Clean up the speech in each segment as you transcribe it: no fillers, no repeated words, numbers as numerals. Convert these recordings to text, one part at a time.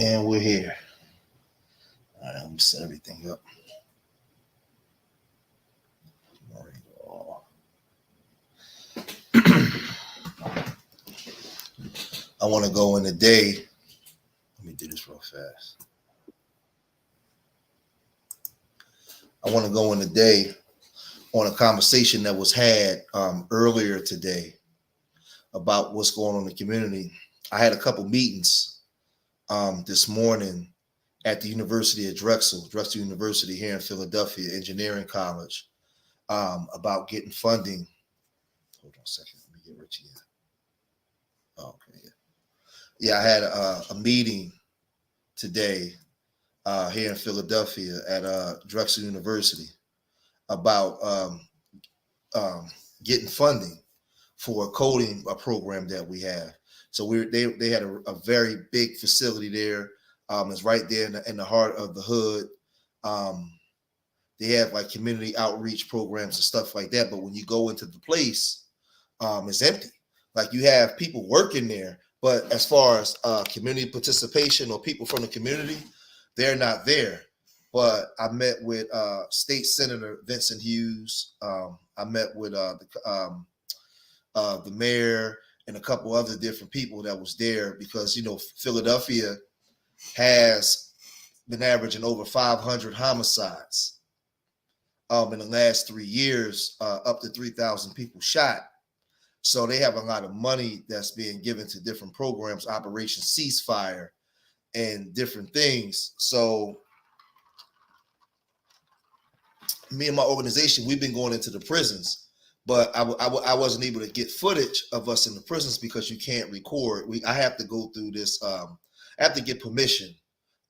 And we're here. All right, let me set everything up. I want to go in a day. Let me do this real fast. I want to go in a day on a conversation that was had earlier today about what's going on in the community. I had a couple meetings this morning at the University of Drexel University here in Philadelphia, Engineering College, about getting funding. Hold on a second. Let me get Richie in. Oh, okay. Yeah, I had a meeting today here in Philadelphia at Drexel University about getting funding for a coding program that we have. So they had a very big facility there. It's right there in the heart of the hood. They have like community outreach programs and stuff like that. But when you go into the place, it's empty. Like you have people working there, but as far as community participation or people from the community, they're not there. But I met with State Senator Vincent Hughes. I met with the mayor and a couple other different people that was there because, you know, Philadelphia has been averaging over 500 homicides in the last 3 years, up to 3,000 people shot. So they have a lot of money that's being given to different programs, Operation Ceasefire, and different things. So me and my organization, we've been going into the prisons, but I wasn't able to get footage of us in the prisons because you can't record. I have to go through this. I have to get permission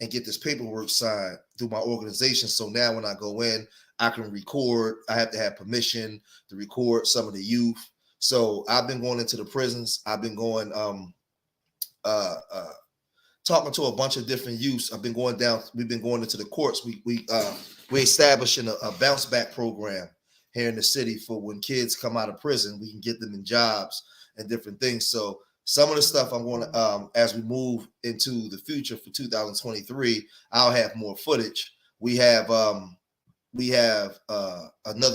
and get this paperwork signed through my organization. So now when I go in, I can record. I have to have permission to record some of the youth. So I've been going into the prisons. I've been going talking to a bunch of different youths. I've been going down. We've been going into the courts. We're establishing a bounce back program here in the city for when kids come out of prison, we can get them in jobs and different things. So some of the stuff I'm going to, as we move into the future for 2023, I'll have more footage. We have another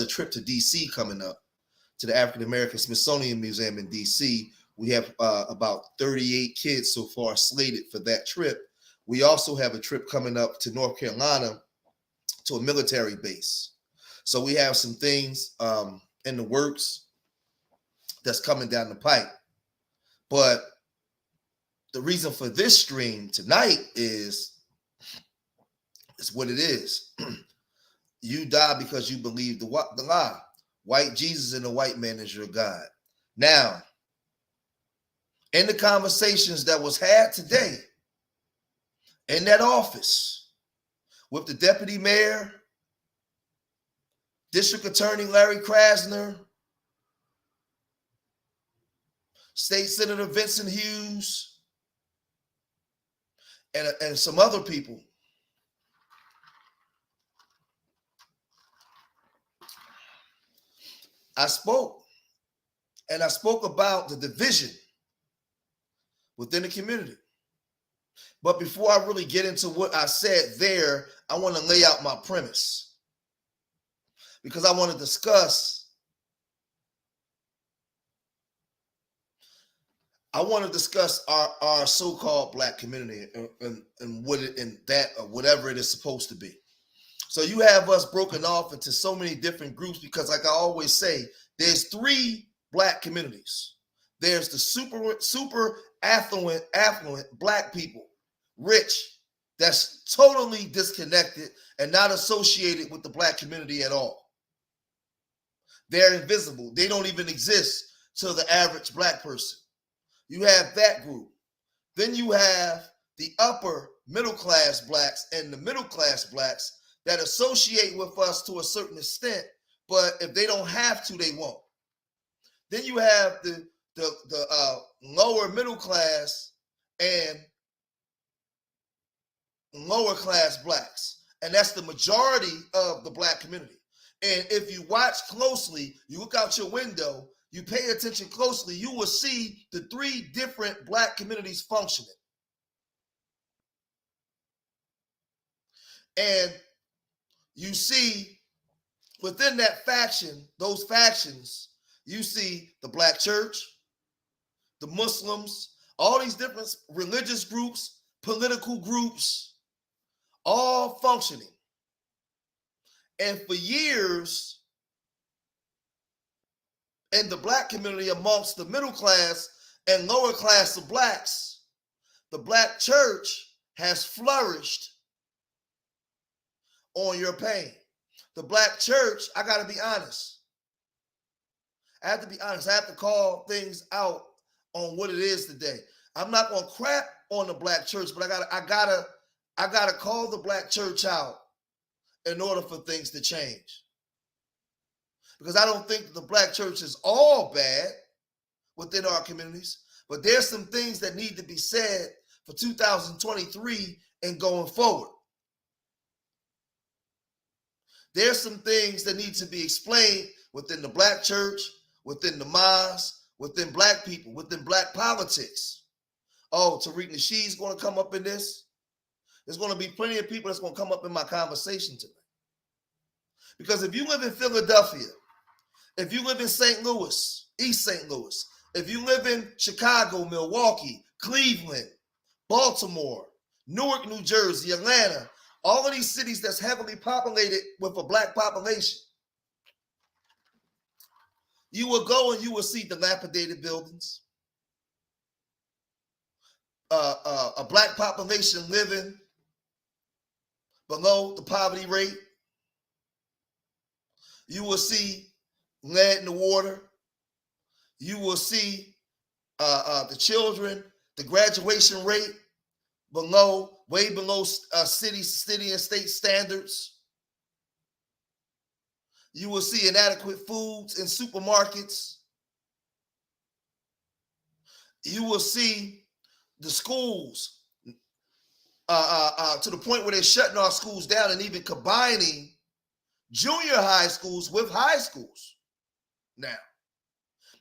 trip to DC coming up, to the African American Smithsonian Museum in DC. We have about 38 kids so far slated for that trip. We also have a trip coming up to North Carolina to a military base. So we have some things in the works that's coming down the pipe. But the reason for this stream tonight is what it is. You die because you believe the lie. White Jesus and the white man is your God. Now, in the conversations that was had today in that office with the deputy mayor, District Attorney Larry Krasner, State Senator Vincent Hughes, and some other people, I spoke about the division within the community. But before I really get into what I said there, I want to lay out my premise, because I want to discuss our so-called Black community and what it, and that, or whatever it is supposed to be. So you have us broken off into so many different groups because, like I always say, there's 3 Black communities. There's the super affluent Black people, rich, that's totally disconnected and not associated with the Black community at all. They're invisible. They don't even exist to the average Black person. You have that group. Then you have the upper middle class Blacks and the middle class Blacks that associate with us to a certain extent, but if they don't have to, they won't. Then you have the lower middle class and lower class Blacks, and that's the majority of the Black community. And if you watch closely, you look out your window, you pay attention closely, you will see the 3 different Black communities functioning. And you see within that faction, those factions, you see the black church, the Muslims, all these different religious groups, political groups, all functioning. And for years, in the black community, amongst the middle class and lower class of blacks, the black church has flourished on your pain. The black church, I got to be honest. I have to be honest. I have to call things out on what it is today. I'm not going to crap on the black church, but I gotta call the black church out in order for things to change. Because I don't think the black church is all bad within our communities, but there's some things that need to be said for 2023 and going forward. There's some things that need to be explained within the black church, within the mosque, within black people, within black politics. Oh, Tariq Nasheed's going to come up in this. There's going to be plenty of people that's going to come up in my conversation tonight. Because if you live in Philadelphia, if you live in St. Louis, East St. Louis, if you live in Chicago, Milwaukee, Cleveland, Baltimore, Newark, New Jersey, Atlanta, all of these cities that's heavily populated with a black population, you will go and you will see dilapidated buildings, a black population living below the poverty rate. You will see lead in the water. You will see the children, the graduation rate way below city and state standards. You will see inadequate foods in supermarkets. You will see the schools to the point where they're shutting our schools down and even combining junior high schools with high schools. Now,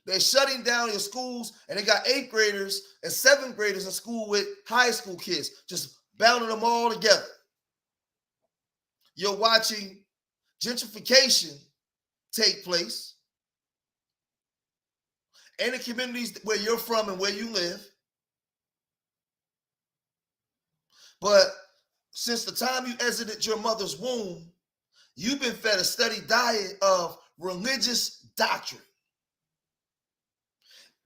they're shutting down your schools and they got 8th graders and 7th graders in school with high school kids, just bounding them all together. You're watching gentrification take place in the communities where you're from and where you live. But since the time you exited your mother's womb, you've been fed a steady diet of religious doctrine.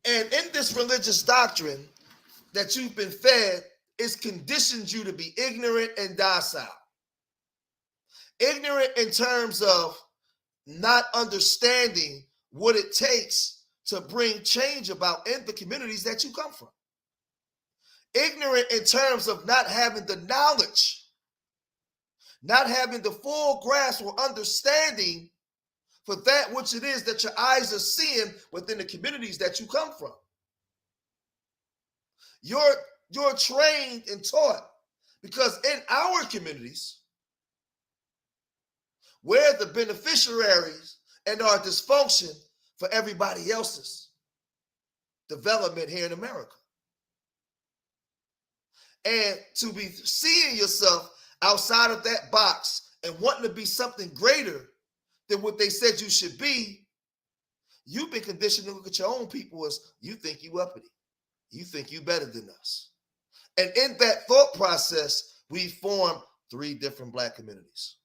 And in this religious doctrine that you've been fed, it's conditioned you to be ignorant and docile. Ignorant in terms of not understanding what it takes to bring change about in the communities that you come from. Ignorant in terms of not having the knowledge, not having the full grasp or understanding for that which it is that your eyes are seeing within the communities that you come from. You're trained and taught because in our communities, we're the beneficiaries and our dysfunction for everybody else's development here in America. And to be seeing yourself outside of that box and wanting to be something greater than what they said you should be, you've been conditioned to look at your own people as you think you uppity. You think you better than us. And in that thought process, we formed 3 different black communities.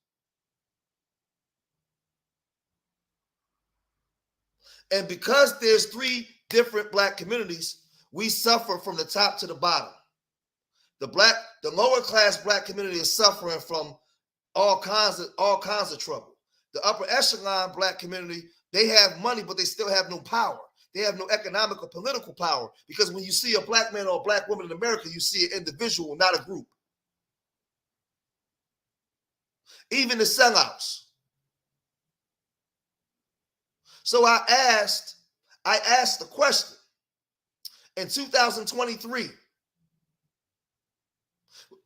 And because there's 3 different black communities, we suffer from the top to the bottom. The lower class black community is suffering from all kinds of trouble. The upper echelon black community, they have money, but they still have no power. They have no economic or political power, because when you see a black man or a black woman in America, you see an individual, not a group. Even the sellouts. So I asked the question in 2023,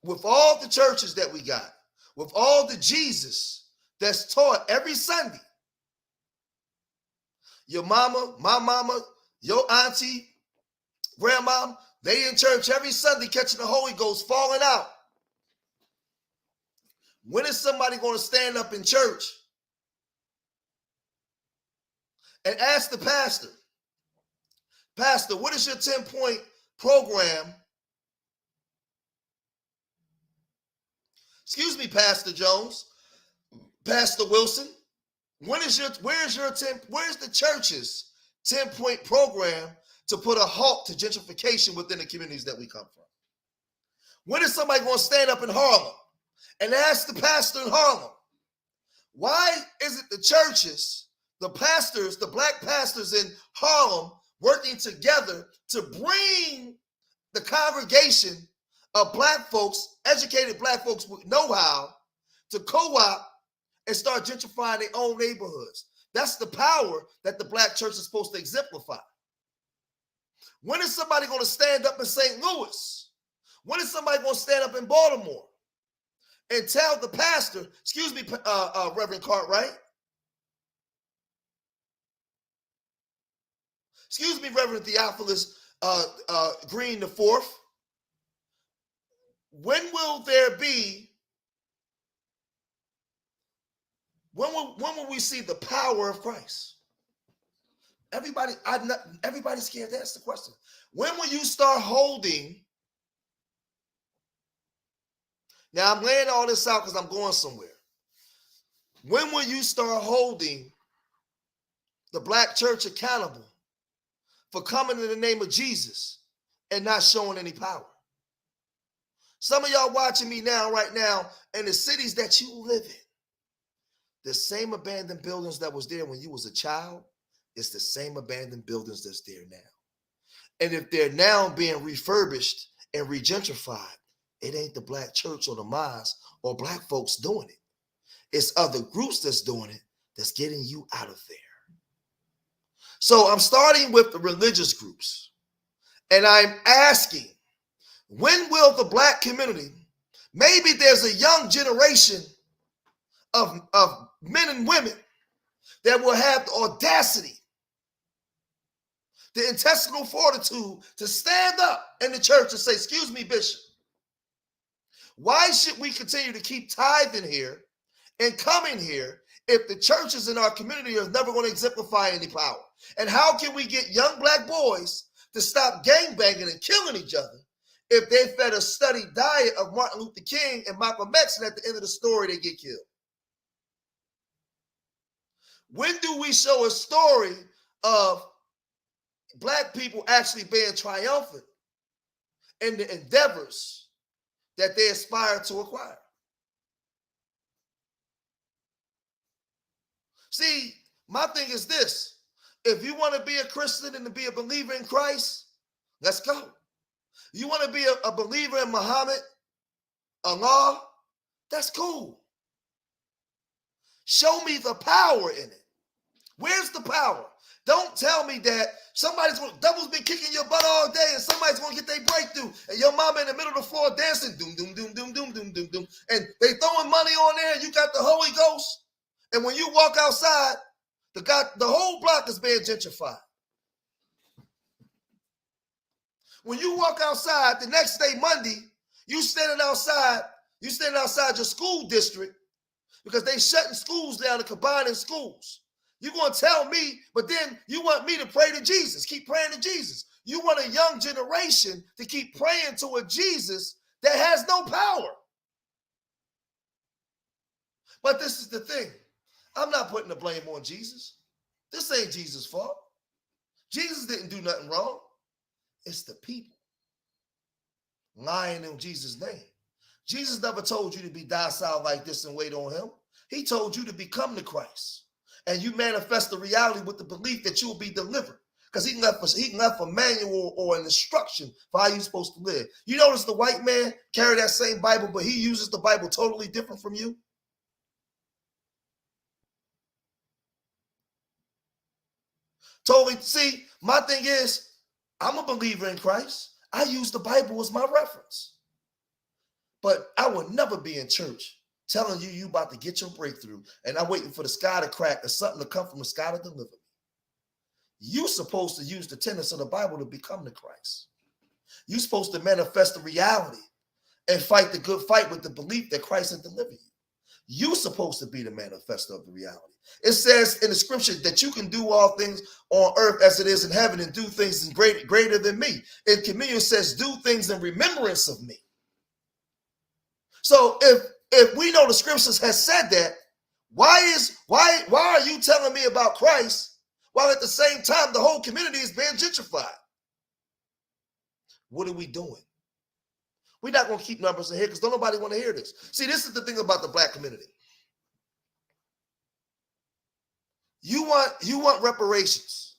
with all the churches that we got, with all the Jesus that's taught every Sunday, your mama, my mama, your auntie, grandma, they in church every Sunday catching the Holy Ghost, falling out. When is somebody going to stand up in church and ask the pastor, Pastor, what is your 10-point program? Excuse me, Pastor Jones, Pastor Wilson, where's the church's 10-point program to put a halt to gentrification within the communities that we come from? When is somebody going to stand up in Harlem and ask the pastor in Harlem, why is it the churches, the pastors, the black pastors in Harlem working together to bring the congregation of black folks, educated black folks with know-how, to co-op and start gentrifying their own neighborhoods? That's the power that the black church is supposed to exemplify. When is somebody going to stand up in St. Louis? When is somebody going to stand up in Baltimore and tell the pastor, excuse me, Reverend Cartwright, excuse me, Reverend Theophilus Green IV, when will we see the power of Christ? Everybody's scared to ask the question. When will you start holding? Now I'm laying all this out because I'm going somewhere. When will you start holding the black church accountable for coming in the name of Jesus and not showing any power? Some of y'all watching me right now, in the cities that you live in, the same abandoned buildings that was there when you was a child, it's the same abandoned buildings that's there now. And if they're now being refurbished and regentrified, it ain't the black church or the mosque or black folks doing it. It's other groups that's doing it, that's getting you out of there. So I'm starting with the religious groups, and I'm asking, when will the black community, maybe there's a young generation of men and women that will have the audacity, the intestinal fortitude to stand up in the church and say, excuse me, Bishop, why should we continue to keep tithing here and coming here if the churches in our community are never going to exemplify any power? And how can we get young black boys to stop gangbanging and killing each other if they fed a studied diet of Martin Luther King and Malcolm X, and at the end of the story, they get killed? When do we show a story of black people actually being triumphant in the endeavors that they aspire to acquire? See, my thing is this. If you want to be a Christian and to be a believer in Christ, let's go. You want to be a believer in Muhammad, Allah, that's cool. Show me the power in it. Where's the power? Don't tell me that devil's been kicking your butt all day and somebody's going to get their breakthrough and your mama in the middle of the floor dancing, doom, doom, doom, doom, doom, doom, doom, doom, and they throwing money on there and you got the Holy Ghost. And when you walk outside, the whole block is being gentrified. When you walk outside the next day, Monday, you standing outside your school district because they shutting schools down and combining schools. You're going to tell me, but then you want me to pray to Jesus. Keep praying to Jesus. You want a young generation to keep praying to a Jesus that has no power. But this is the thing. I'm not putting the blame on Jesus. This ain't Jesus' fault. Jesus didn't do nothing wrong. It's the people lying in Jesus' name. Jesus never told you to be docile like this and wait on him. He told you to become the Christ. And you manifest the reality with the belief that you will be delivered. Because he left a manual or an instruction for how you're supposed to live. You notice the white man carry that same Bible, but he uses the Bible totally different from you. Totally. See, my thing is, I'm a believer in Christ. I use the Bible as my reference. But I will never be in church telling you about to get your breakthrough and I'm waiting for the sky to crack or something to come from the sky to deliver me. You're supposed to use the tenets of the Bible to become the Christ. You're supposed to manifest the reality and fight the good fight with the belief that Christ has delivered you. You're supposed to be the manifesto of the reality. It says in the scripture that you can do all things on earth as it is in heaven and do things greater than me. In communion, it says do things in remembrance of me. So if we know the scriptures has said that, why are you telling me about Christ while at the same time the whole community is being gentrified? What are we doing? We're not going to keep numbers in here because don't nobody want to hear this. See, this is the thing about the black community. You want reparations.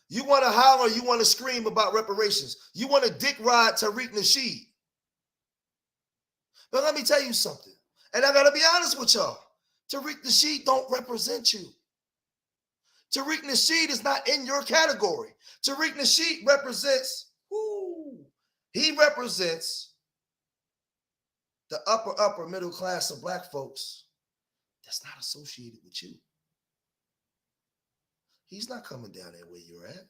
You want to holler, you want to scream about reparations. You want to dick ride Tariq Nasheed. But let me tell you something. And I got to be honest with y'all. Tariq Nasheed don't represent you. Tariq Nasheed is not in your category. Tariq Nasheed represents, he represents the upper middle class of black folks that's not associated with you. He's not coming down there where you're at.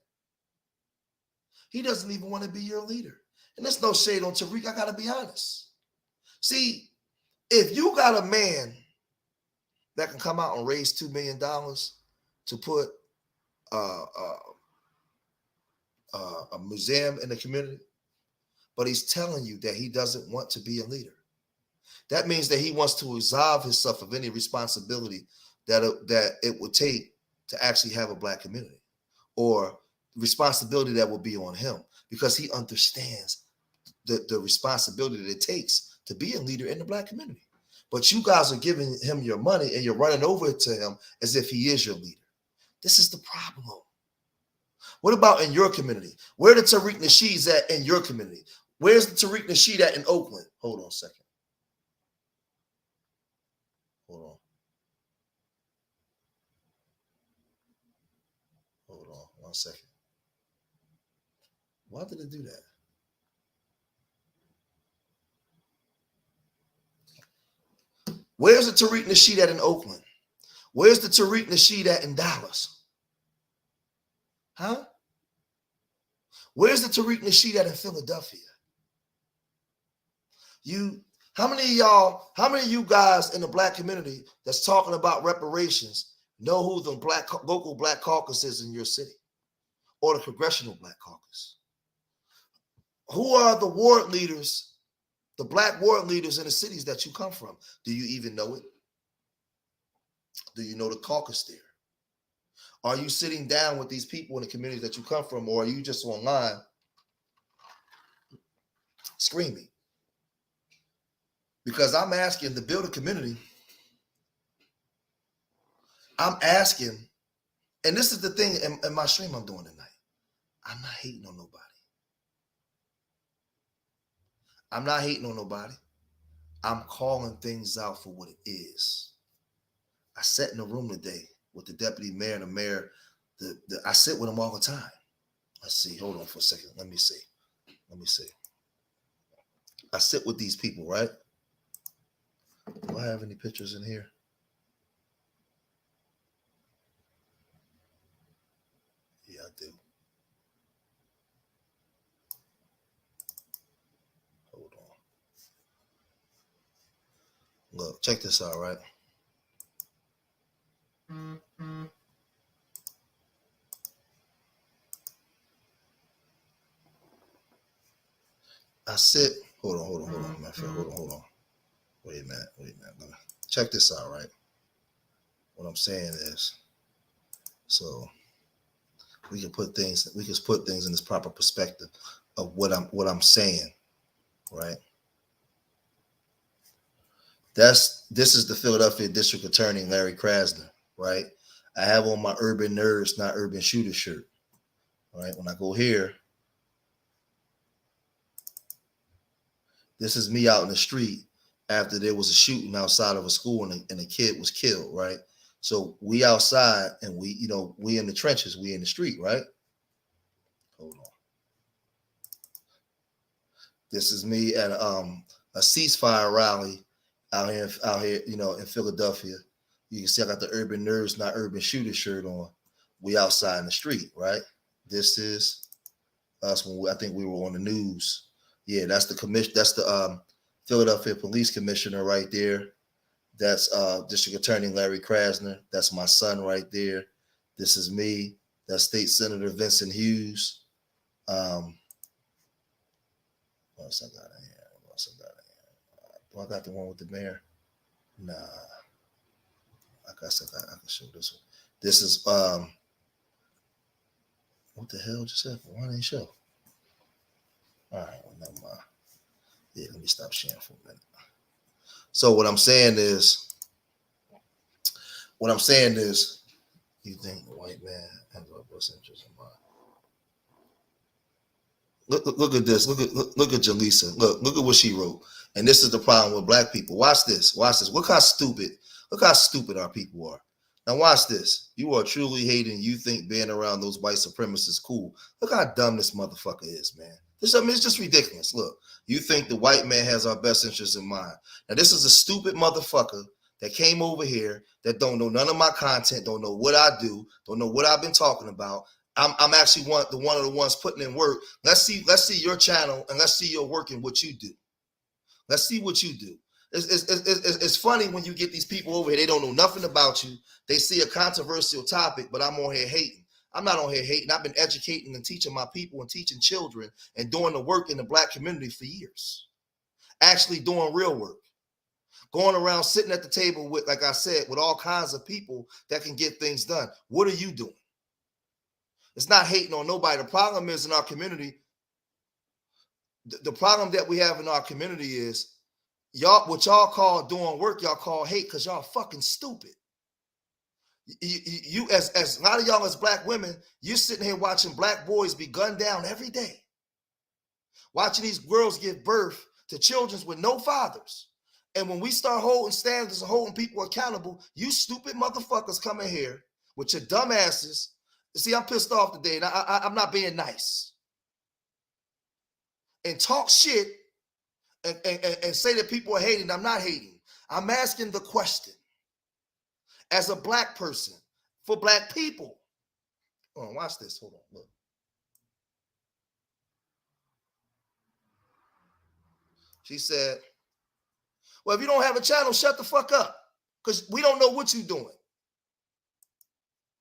He doesn't even want to be your leader. And there's no shade on Tariq. I got to be honest. See, if you got a man that can come out and raise $2 million to put a museum in the community, but he's telling you that he doesn't want to be a leader, that means that he wants to absolve himself of any responsibility that it would take to actually have a black community, or responsibility that will be on him, because he understands the responsibility that it takes to be a leader in the black community. But you guys are giving him your money and you're running over to him as if he is your leader. This is the problem. What about in your community? Where the Tariq Nasheed's at in your community? Where's the Tariq Nasheed at in Oakland? Hold on a second. Hold on. Hold on 1 second. Why did it do that? Where's the Tariq Nasheed at in Oakland? Where's the Tariq Nasheed at in Dallas? Huh? Where's the Tariq Nasheed at in Philadelphia? How many of you guys in the black community that's talking about reparations know who the local black caucus is in your city, or the Congressional Black Caucus? Who are the ward leaders, the black ward leaders in the cities that you come from? Do you even know it? Do you know the caucus there? Are you sitting down with these people in the communities that you come from, or are you just online screaming? Because I'm asking to build a community. I'm asking, and this is the thing in my stream I'm doing tonight. I'm not hating on nobody. I'm not hating on nobody. I'm calling things out for what it is. I sat in a room today with the deputy mayor and the mayor. I sit with them all the time. Let's see. Hold on for a second. Let me see. I sit with these people, right? Do I have any pictures in here? Yeah, I do. Hold on. Look, check this out, right? I sit. Hold on. My friend, hold on. Wait a minute. Check this out, right? What I'm saying is, so we can put things in this proper perspective of what I'm saying, right? This is the Philadelphia District Attorney Larry Krasner, right? I have on my Urban Nerds, Not Urban Shooter shirt. All right, when I go here, this is me out in the street after there was a shooting outside of a school and a kid was killed, right? So we outside and we in the trenches, we in the street, right? Hold on. This is me at a ceasefire rally out here, in Philadelphia. You can see I got the Urban Nerds, Not Urban Shooter shirt on. We outside in the street, right? This is us when I think we were on the news. Yeah, that's the commission. That's the Philadelphia Police Commissioner right there. That's District Attorney Larry Krasner. That's my son right there. This is me. That's State Senator Vincent Hughes. What else I got in here? What else I got in here? Do I got the one with the mayor? Nah. I guess I can show this one. This is what the hell just happened? Why didn't it show? All right, well, never mind. Yeah, let me stop sharing for a minute. So what I'm saying is, you think the white man has our best interest in mind? Look at this. Look at Jaleesa. Look at what she wrote. And this is the problem with black people. Watch this. Look how stupid our people are. Now watch this. You are truly hating. You think being around those white supremacists is cool. Look how dumb this motherfucker is, man. It's just ridiculous. Look, you think the white man has our best interests in mind. Now this is a stupid motherfucker that came over here that don't know none of my content, don't know what I do, don't know what I've been talking about. I'm actually one of the ones putting in work. Let's see your channel and let's see your work and what you do. Let's see what you do. It's funny when you get these people over here, they don't know nothing about you. They see a controversial topic, but I'm on here hating. I'm not on here hating. I've been educating and teaching my people and teaching children and doing the work in the black community for years. Actually doing real work. Going around sitting at the table with, like I said, with all kinds of people that can get things done. What are you doing? It's not hating on nobody. The problem is in our community, the problem that we have in our community is what y'all call doing work, y'all call hate because y'all fucking stupid. You as a lot of y'all as black women, you sitting here watching black boys be gunned down every day. Watching these girls give birth to children with no fathers. And when we start holding standards and holding people accountable, you stupid motherfuckers come in here with your dumb asses. See, I'm pissed off today, and I'm not being nice. And talk shit and say that people are hating. I'm not hating. I'm asking the question. As a black person, for black people. Hold on, watch this. Hold on, look. She said, well, if you don't have a channel, shut the fuck up. Because we don't know what you're doing.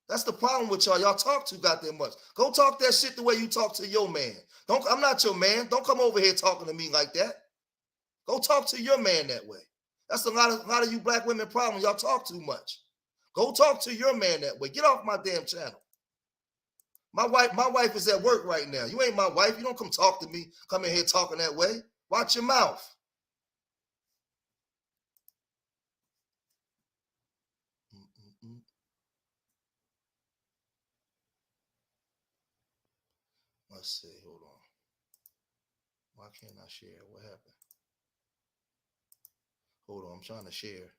That's the problem with y'all. Y'all talk too goddamn much. Go talk that shit the way you talk to your man. I'm not your man. Don't come over here talking to me like that. Go talk to your man that way. That's a lot of you black women problem. Y'all talk too much. Go talk to your man that way. Get off my damn channel. My wife is at work right now. You ain't my wife. You don't come talk to me. Come in here talking that way. Watch your mouth. Let's see. Hold on. Why can't I share? What happened? Hold on. I'm trying to share.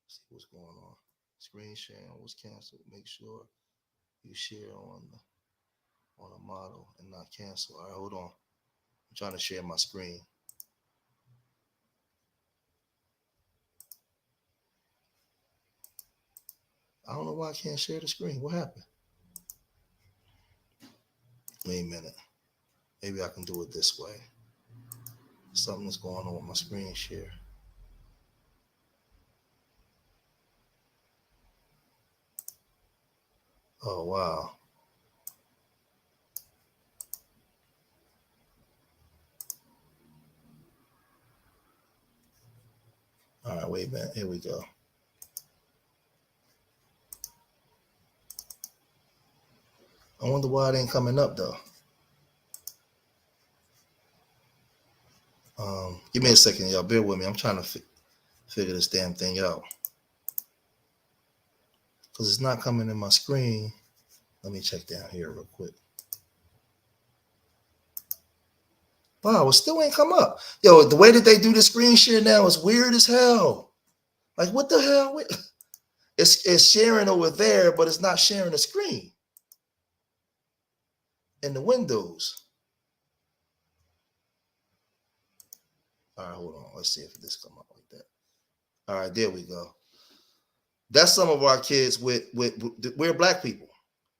See what's going on. Screen sharing was canceled. Make sure you share on a model and not cancel. All right, hold on. I'm trying to share my screen. I don't know why I can't share the screen. What happened? Wait a minute. Maybe I can do it this way. Something's going on with my screen share. Oh, wow. All right, wait a minute. Here we go. I wonder why it ain't coming up, though. Give me a second, y'all. Bear with me. I'm trying to figure this damn thing out. Because it's not coming in my screen. Let me check down here real quick. Wow, it still ain't come up. Yo, the way that they do the screen share now is weird as hell. Like, what the hell? It's sharing over there, but it's not sharing the screen in the windows. All right, hold on. Let's see if this come up like that. All right, there we go. That's some of our kids we're black people.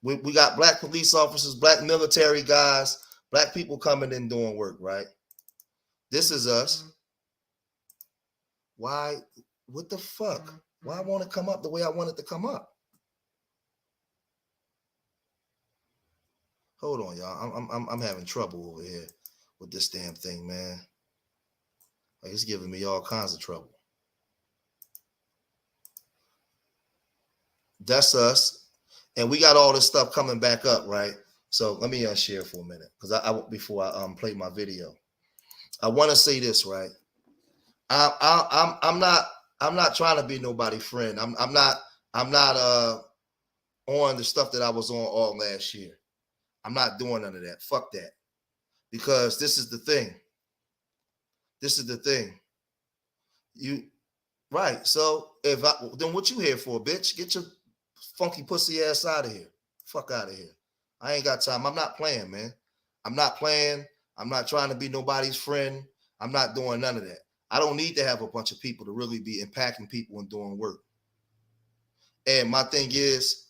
We got black police officers, black military guys, black people coming in doing work, right? This is us. Why What the fuck? Why I want to come up the way I want it to come up? Hold on, y'all. I'm having trouble over here with this damn thing, man. Like, it's giving me all kinds of trouble. That's us. And we got all this stuff coming back up, right? So let me share for a minute, because I before I play my video, I want to say this, right? I'm not trying to be nobody's friend. I'm not on the stuff that I was on all last year. I'm not doing none of that. Fuck that. Because this is the thing. This is the thing. You right. So then what you here for, bitch? Get your funky pussy ass out of here. Fuck out of here. I ain't got time. I'm not playing, man. I'm not playing. I'm not trying to be nobody's friend. I'm not doing none of that. I don't need to have a bunch of people to really be impacting people and doing work. And my thing is,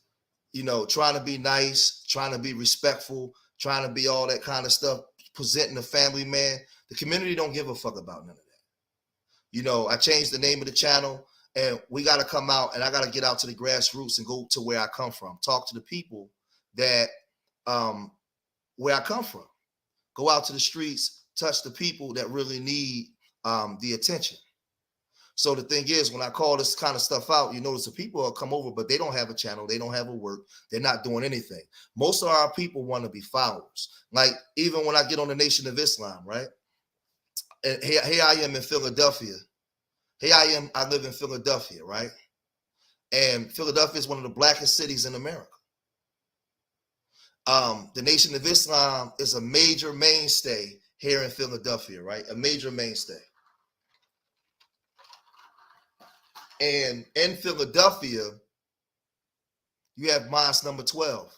you know, trying to be nice, trying to be respectful, trying to be all that kind of stuff, presenting a family man. The community don't give a fuck about none of that. You know, I changed the name of the channel, and we got to come out, and I got to get out to the grassroots and go to where I come from. Talk to the people that, where I come from. Go out to the streets, touch the people that really need the attention. So the thing is, when I call this kind of stuff out, you notice the people will come over, but they don't have a channel. They don't have a work. They're not doing anything. Most of our people want to be followers. Like, even when I get on the Nation of Islam, right? And here I am in Philadelphia. I live in Philadelphia, right? And Philadelphia is one of the blackest cities in America. The Nation of Islam is a major mainstay here in Philadelphia, right? A major mainstay. And in Philadelphia, you have mosque number 12.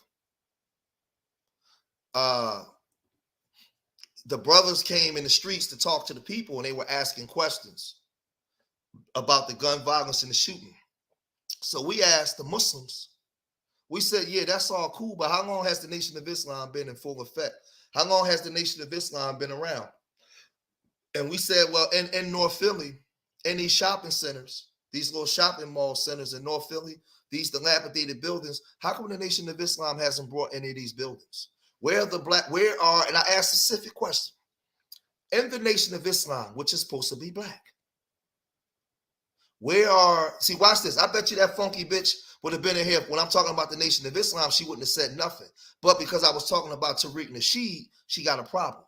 The brothers came in the streets to talk to the people, and they were asking questions about the gun violence and the shooting. So we asked the Muslims, we said, yeah, that's all cool, but how long has the Nation of Islam been in full effect? How long has the Nation of Islam been around? And we said, well, in North Philly, in these shopping centers, these little shopping mall centers in North Philly, these dilapidated buildings, how come the Nation of Islam hasn't brought any of these buildings? And I asked a specific question. In the Nation of Islam, which is supposed to be black, see, watch this. I bet you that funky bitch would have been in here. When I'm talking about the Nation of Islam, she wouldn't have said nothing. But because I was talking about Tariq Nasheed, she got a problem.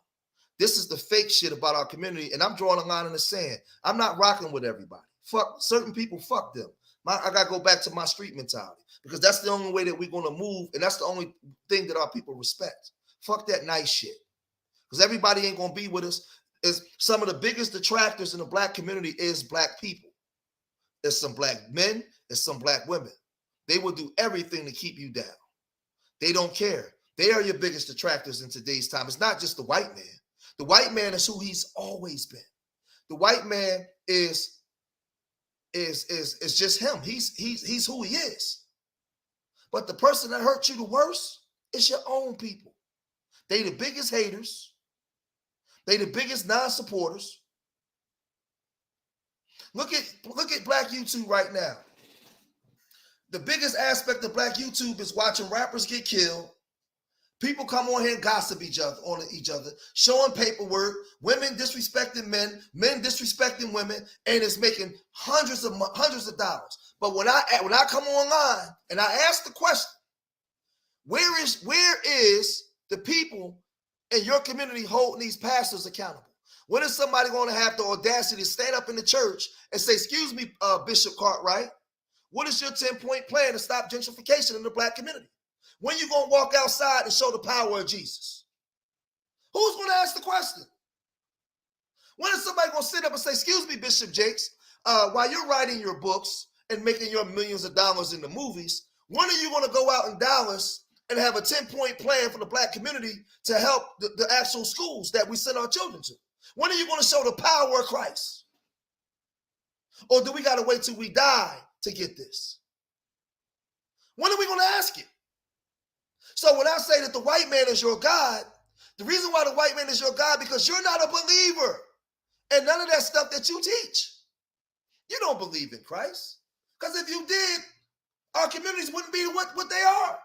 This is the fake shit about our community, and I'm drawing a line in the sand. I'm not rocking with everybody. Fuck certain people, fuck them. I got to go back to my street mentality, because that's the only way that we're going to move, and that's the only thing that our people respect. Fuck that nice shit, because everybody ain't going to be with us. Some of the biggest detractors in the black community is black people. There's some black men, there's some black women. They will do everything to keep you down. They don't care. They are your biggest detractors in today's time. It's not just the white man. The white man is who he's always been. The white man is just him. He's who he is. But the person that hurt you the worst is your own people. They the biggest haters. They the biggest non-supporters. Look at Black YouTube right now. The biggest aspect of Black YouTube is watching rappers get killed. People come on here and gossip each other, showing paperwork, women disrespecting men, men disrespecting women, and it's making hundreds of dollars. But when I come online and I ask the question, where is the people in your community holding these pastors accountable? When is somebody going to have the audacity to stand up in the church and say, excuse me, Bishop Cartwright, what is your 10-point plan to stop gentrification in the black community? When you going to walk outside and show the power of Jesus? Who's going to ask the question? When is somebody going to sit up and say, excuse me, Bishop Jakes, while you're writing your books and making your millions of dollars in the movies, when are you going to go out in Dallas and have a 10-point plan for the black community to help the actual schools that we send our children to? When are you going to show the power of Christ? Or do we got to wait till we die to get this? When are we going to ask it? So when I say that the white man is your God, the reason why the white man is your God, because you're not a believer in none of that stuff that you teach. You don't believe in Christ. Because if you did, our communities wouldn't be what they are.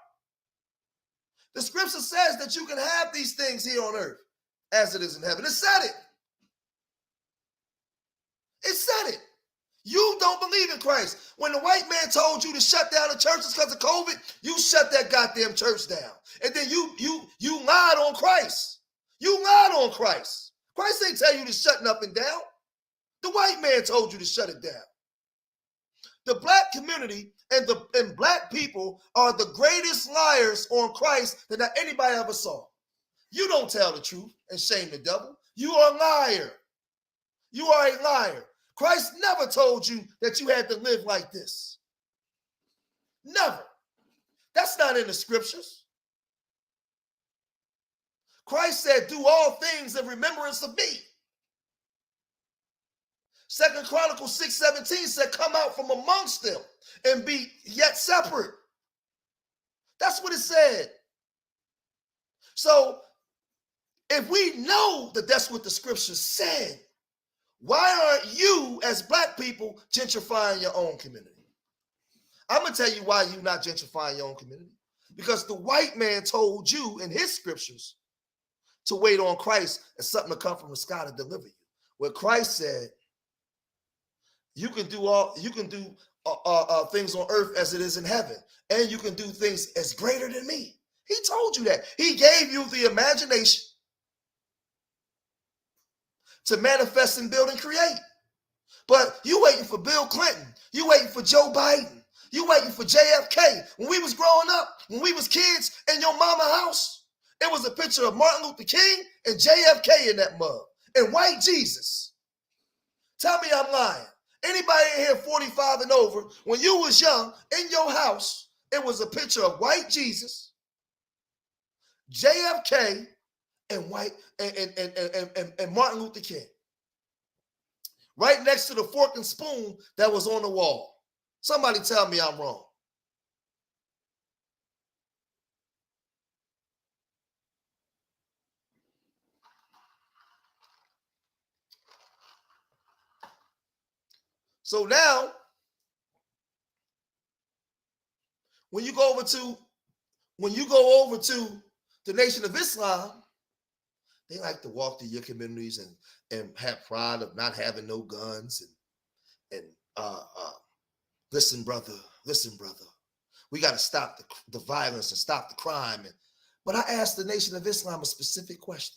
The scripture says that you can have these things here on earth as it is in heaven. It said it. It said it. You don't believe in Christ. When the white man told you to shut down the churches because of COVID, you shut that goddamn church down. And then you lied on Christ. You lied on Christ. Christ ain't tell you to shut nothing down. The white man told you to shut it down. The black community and black people are the greatest liars on Christ that anybody ever saw. You don't tell the truth and shame the devil. You are a liar. You are a liar. Christ never told you that you had to live like this. Never. That's not in the scriptures. Christ said, do all things in remembrance of me. 2 Chronicles 6:17 said, come out from amongst them and be yet separate. That's what it said. So if we know that that's what the scriptures said, why aren't you as black people gentrifying your own community? I'm going to tell you why you're not gentrifying your own community. Because the white man told you in his scriptures to wait on Christ and something to come from the sky to deliver you. Where Christ said, you can do things on earth as it is in heaven, and you can do things as greater than me. He told you that. He gave you the imagination to manifest and build and create. But you waiting for Bill Clinton. You waiting for Joe Biden. You waiting for JFK. When we was growing up, when we was kids in your mama house, it was a picture of Martin Luther King and JFK in that mug and white Jesus. Tell me I'm lying. Anybody in here 45 and over, when you was young, in your house, it was a picture of white Jesus, JFK, and Martin Luther King. Right next to the fork and spoon that was on the wall. Somebody tell me I'm wrong. So now, when you go over to the Nation of Islam, they like to walk through your communities and have pride of not having no guns and listen, brother, we got to stop the violence and stop the crime. But I asked the Nation of Islam a specific question.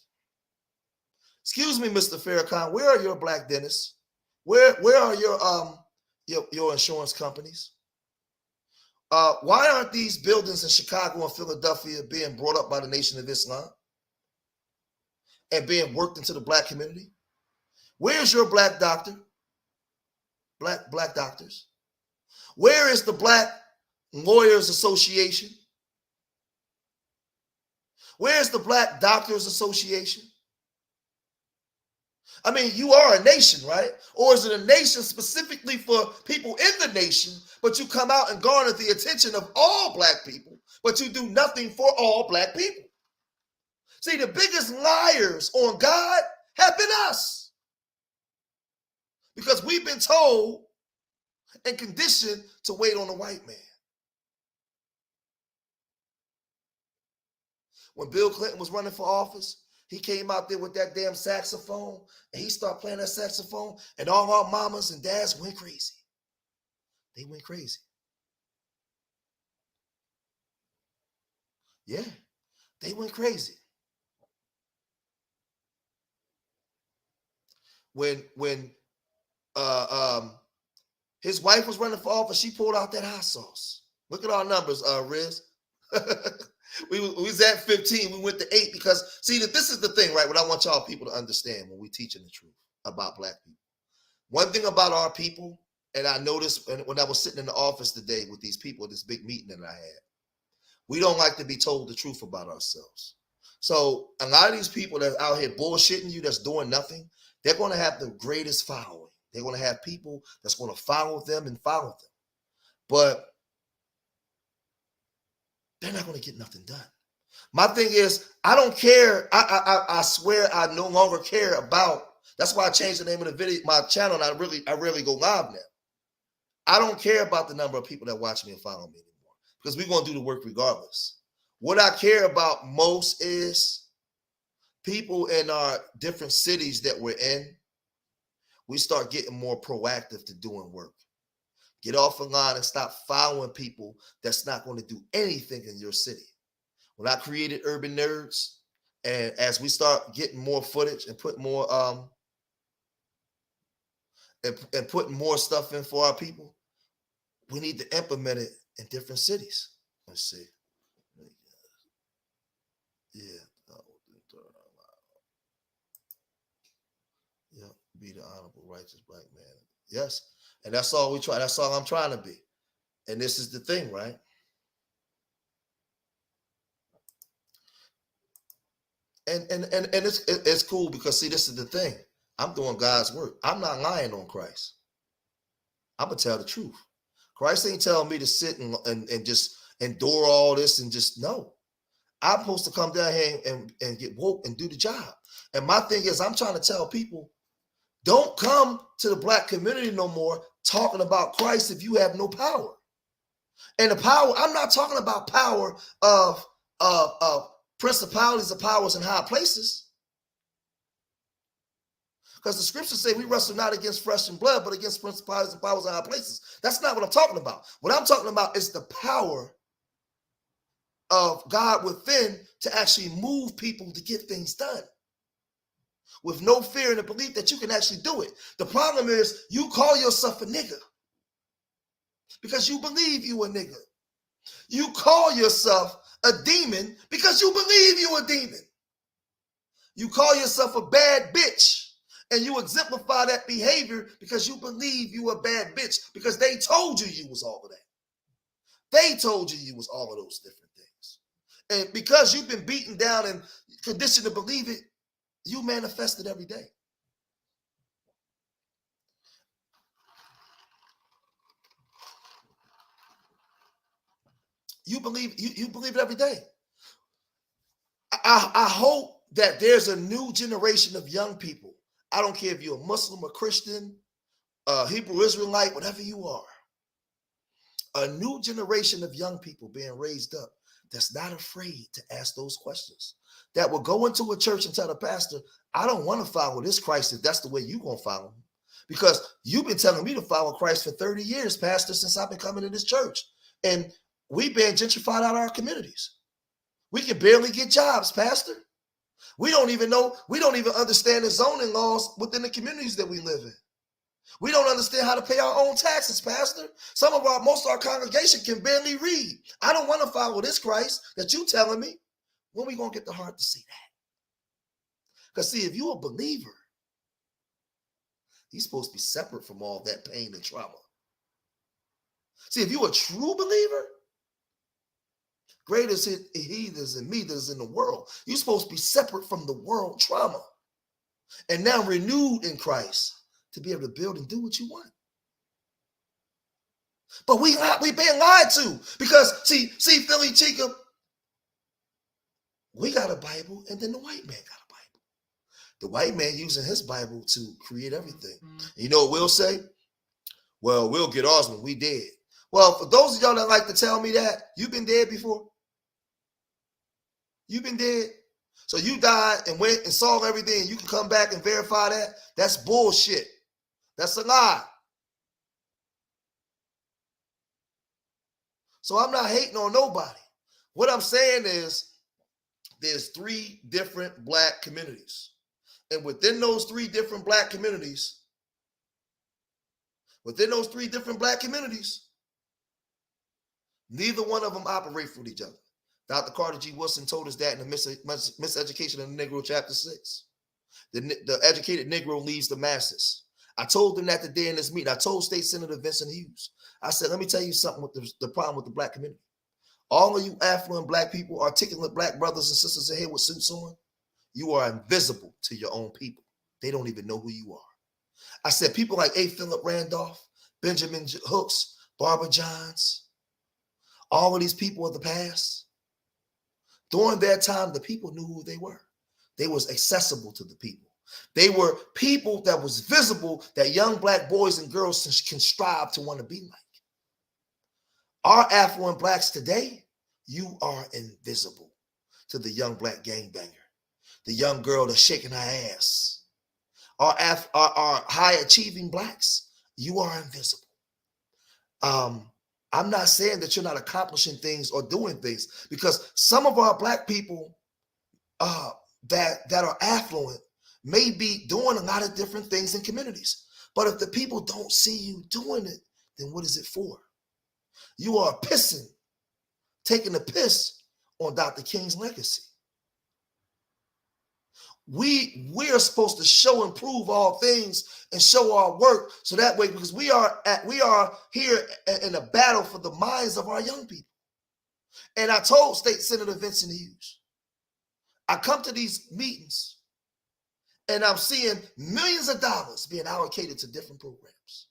Excuse me, Mr. Farrakhan, where are your black dentists? Where are your insurance companies? Why aren't these buildings in Chicago and Philadelphia being brought up by the Nation of Islam and being worked into the black community? Where's your black doctor? Black doctors? Where is the Black Lawyers Association? Where's the Black Doctors Association? I mean, you are a nation, right? Or is it a nation specifically for people in the nation, but you come out and garner the attention of all black people, but you do nothing for all black people? See, the biggest liars on God have been us. Because we've been told and conditioned to wait on the white man. When Bill Clinton was running for office, he came out there with that damn saxophone and he started playing that saxophone and all our mamas and dads went crazy. They went crazy. Yeah, they went crazy. When his wife was running for office, she pulled out that hot sauce. Look at our numbers, Riz. We was at 15, we went to 8 because, see, this is the thing, right? What I want y'all people to understand when we teaching the truth about black people. One thing about our people, and I noticed when I was sitting in the office today with these people, this big meeting that I had, we don't like to be told the truth about ourselves. So a lot of these people that are out here bullshitting you, that's doing nothing, they're going to have the greatest following. They're going to have people that's going to follow them and follow them. But they're not going to get nothing done. My thing is, I don't care. I swear I no longer care about. That's why I changed the name of the video, my channel, and I rarely go live now. I don't care about the number of people that watch me and follow me anymore because we're going to do the work regardless. What I care about most is people in our different cities that we're in. We start getting more proactive to doing work. Get off the line and stop following people that's not going to do anything in your city. When I created Urban Nerds, and as we start getting more footage and put more and putting more stuff in for our people, we need to implement it in different cities. Let's see. Yeah. Yeah. Be the honorable, righteous black man. Yes. And that's all we try. That's all I'm trying to be. And this is the thing, right? And it's cool because see, this is the thing. I'm doing God's work. I'm not lying on Christ. I'm gonna tell the truth. Christ ain't telling me to sit and just endure all this and just no. I'm supposed to come down here and get woke and do the job. And my thing is, I'm trying to tell people, don't come to the black community no more talking about Christ if you have no power. And the power, I'm not talking about power of principalities of powers in high places. Because the scriptures say we wrestle not against flesh and blood, but against principalities and powers in high places. That's not what I'm talking about. What I'm talking about is the power of God within to actually move people to get things done with no fear and the belief that you can actually do it. The problem is you call yourself a nigger because you believe you a nigger. You call yourself a demon because you believe you a demon. You call yourself a bad bitch and you exemplify that behavior because you believe you a bad bitch because they told you was all of that. They told you was all of those different things. And because you've been beaten down and conditioned to believe it, you manifest it every day. You believe it every day. I hope that there's a new generation of young people. I don't care if you're a Muslim, a Christian, Hebrew Israelite, whatever you are. A new generation of young people being raised up that's not afraid to ask those questions. That will go into a church and tell the pastor, I don't want to follow this Christ if that's the way you're going to follow him. Because you've been telling me to follow Christ for 30 years, pastor, since I've been coming to this church. And we've been gentrified out of our communities. We can barely get jobs, pastor. We don't even understand the zoning laws within the communities that we live in. We don't understand how to pay our own taxes, pastor. Most of our congregation can barely read. I don't want to follow this Christ that you telling me. When we going to get the heart to see that? Because see, if you're a believer, you're supposed to be separate from all that pain and trauma. See, if you're a true believer, greater is he that is in me that is in the world. You're supposed to be separate from the world trauma and now renewed in Christ to be able to build and do what you want. But we being lied to because see, Philly Chica, we got a Bible and then the white man got a Bible. The white man using his Bible to create everything. You know what we'll say? Well, we'll get ours when we dead. Well, for those of y'all that like to tell me that, you've been dead before. You've been dead. So you died and went and saw everything and you can come back and verify that? That's bullshit. That's a lie. So I'm not hating on nobody. What I'm saying is there's 3 different black communities. And within those 3 different black communities, neither one of them operate for each other. Dr. Carter G. Woodson told us that in the Miseducation of the Negro, chapter 6. The educated Negro leads the masses. I told them that today in this meeting. I told State Senator Vincent Hughes. I said, let me tell you something with the problem with the black community. All of you affluent black people, articulate black brothers and sisters in here with suits on, you are invisible to your own people. They don't even know who you are. I said, people like A. Philip Randolph, Benjamin Hooks, Barbara Johns, all of these people of the past, during their time, the people knew who they were. They was accessible to the people. They were people that was visible that young black boys and girls can strive to want to be like. Our affluent blacks today, you are invisible to the young black gangbanger, the young girl that's shaking her ass. Our high achieving blacks, you are invisible. I'm not saying that you're not accomplishing things or doing things, because some of our black people that are affluent may be doing a lot of different things in communities. But if the people don't see you doing it, then what is it for? You are pissing, taking a piss on Dr. King's legacy. We are supposed to show and prove all things and show our work, so that way, because we are here in a battle for the minds of our young people. And I told State Senator Vincent Hughes, I come to these meetings and I'm seeing millions of dollars being allocated to different programs.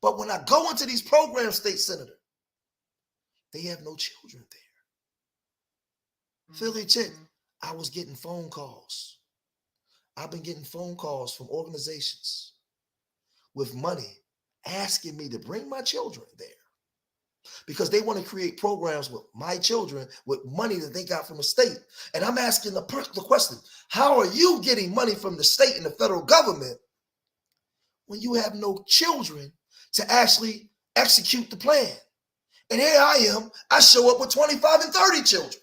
But when I go into these programs, State Senator, they have no children there. Philly Chick, I was getting phone calls. I've been getting phone calls from organizations with money asking me to bring my children there because they want to create programs with my children with money that they got from the state. And I'm asking the question, how are you getting money from the state and the federal government when you have no children to actually execute the plan? And here I am, I show up with 25 and 30 children.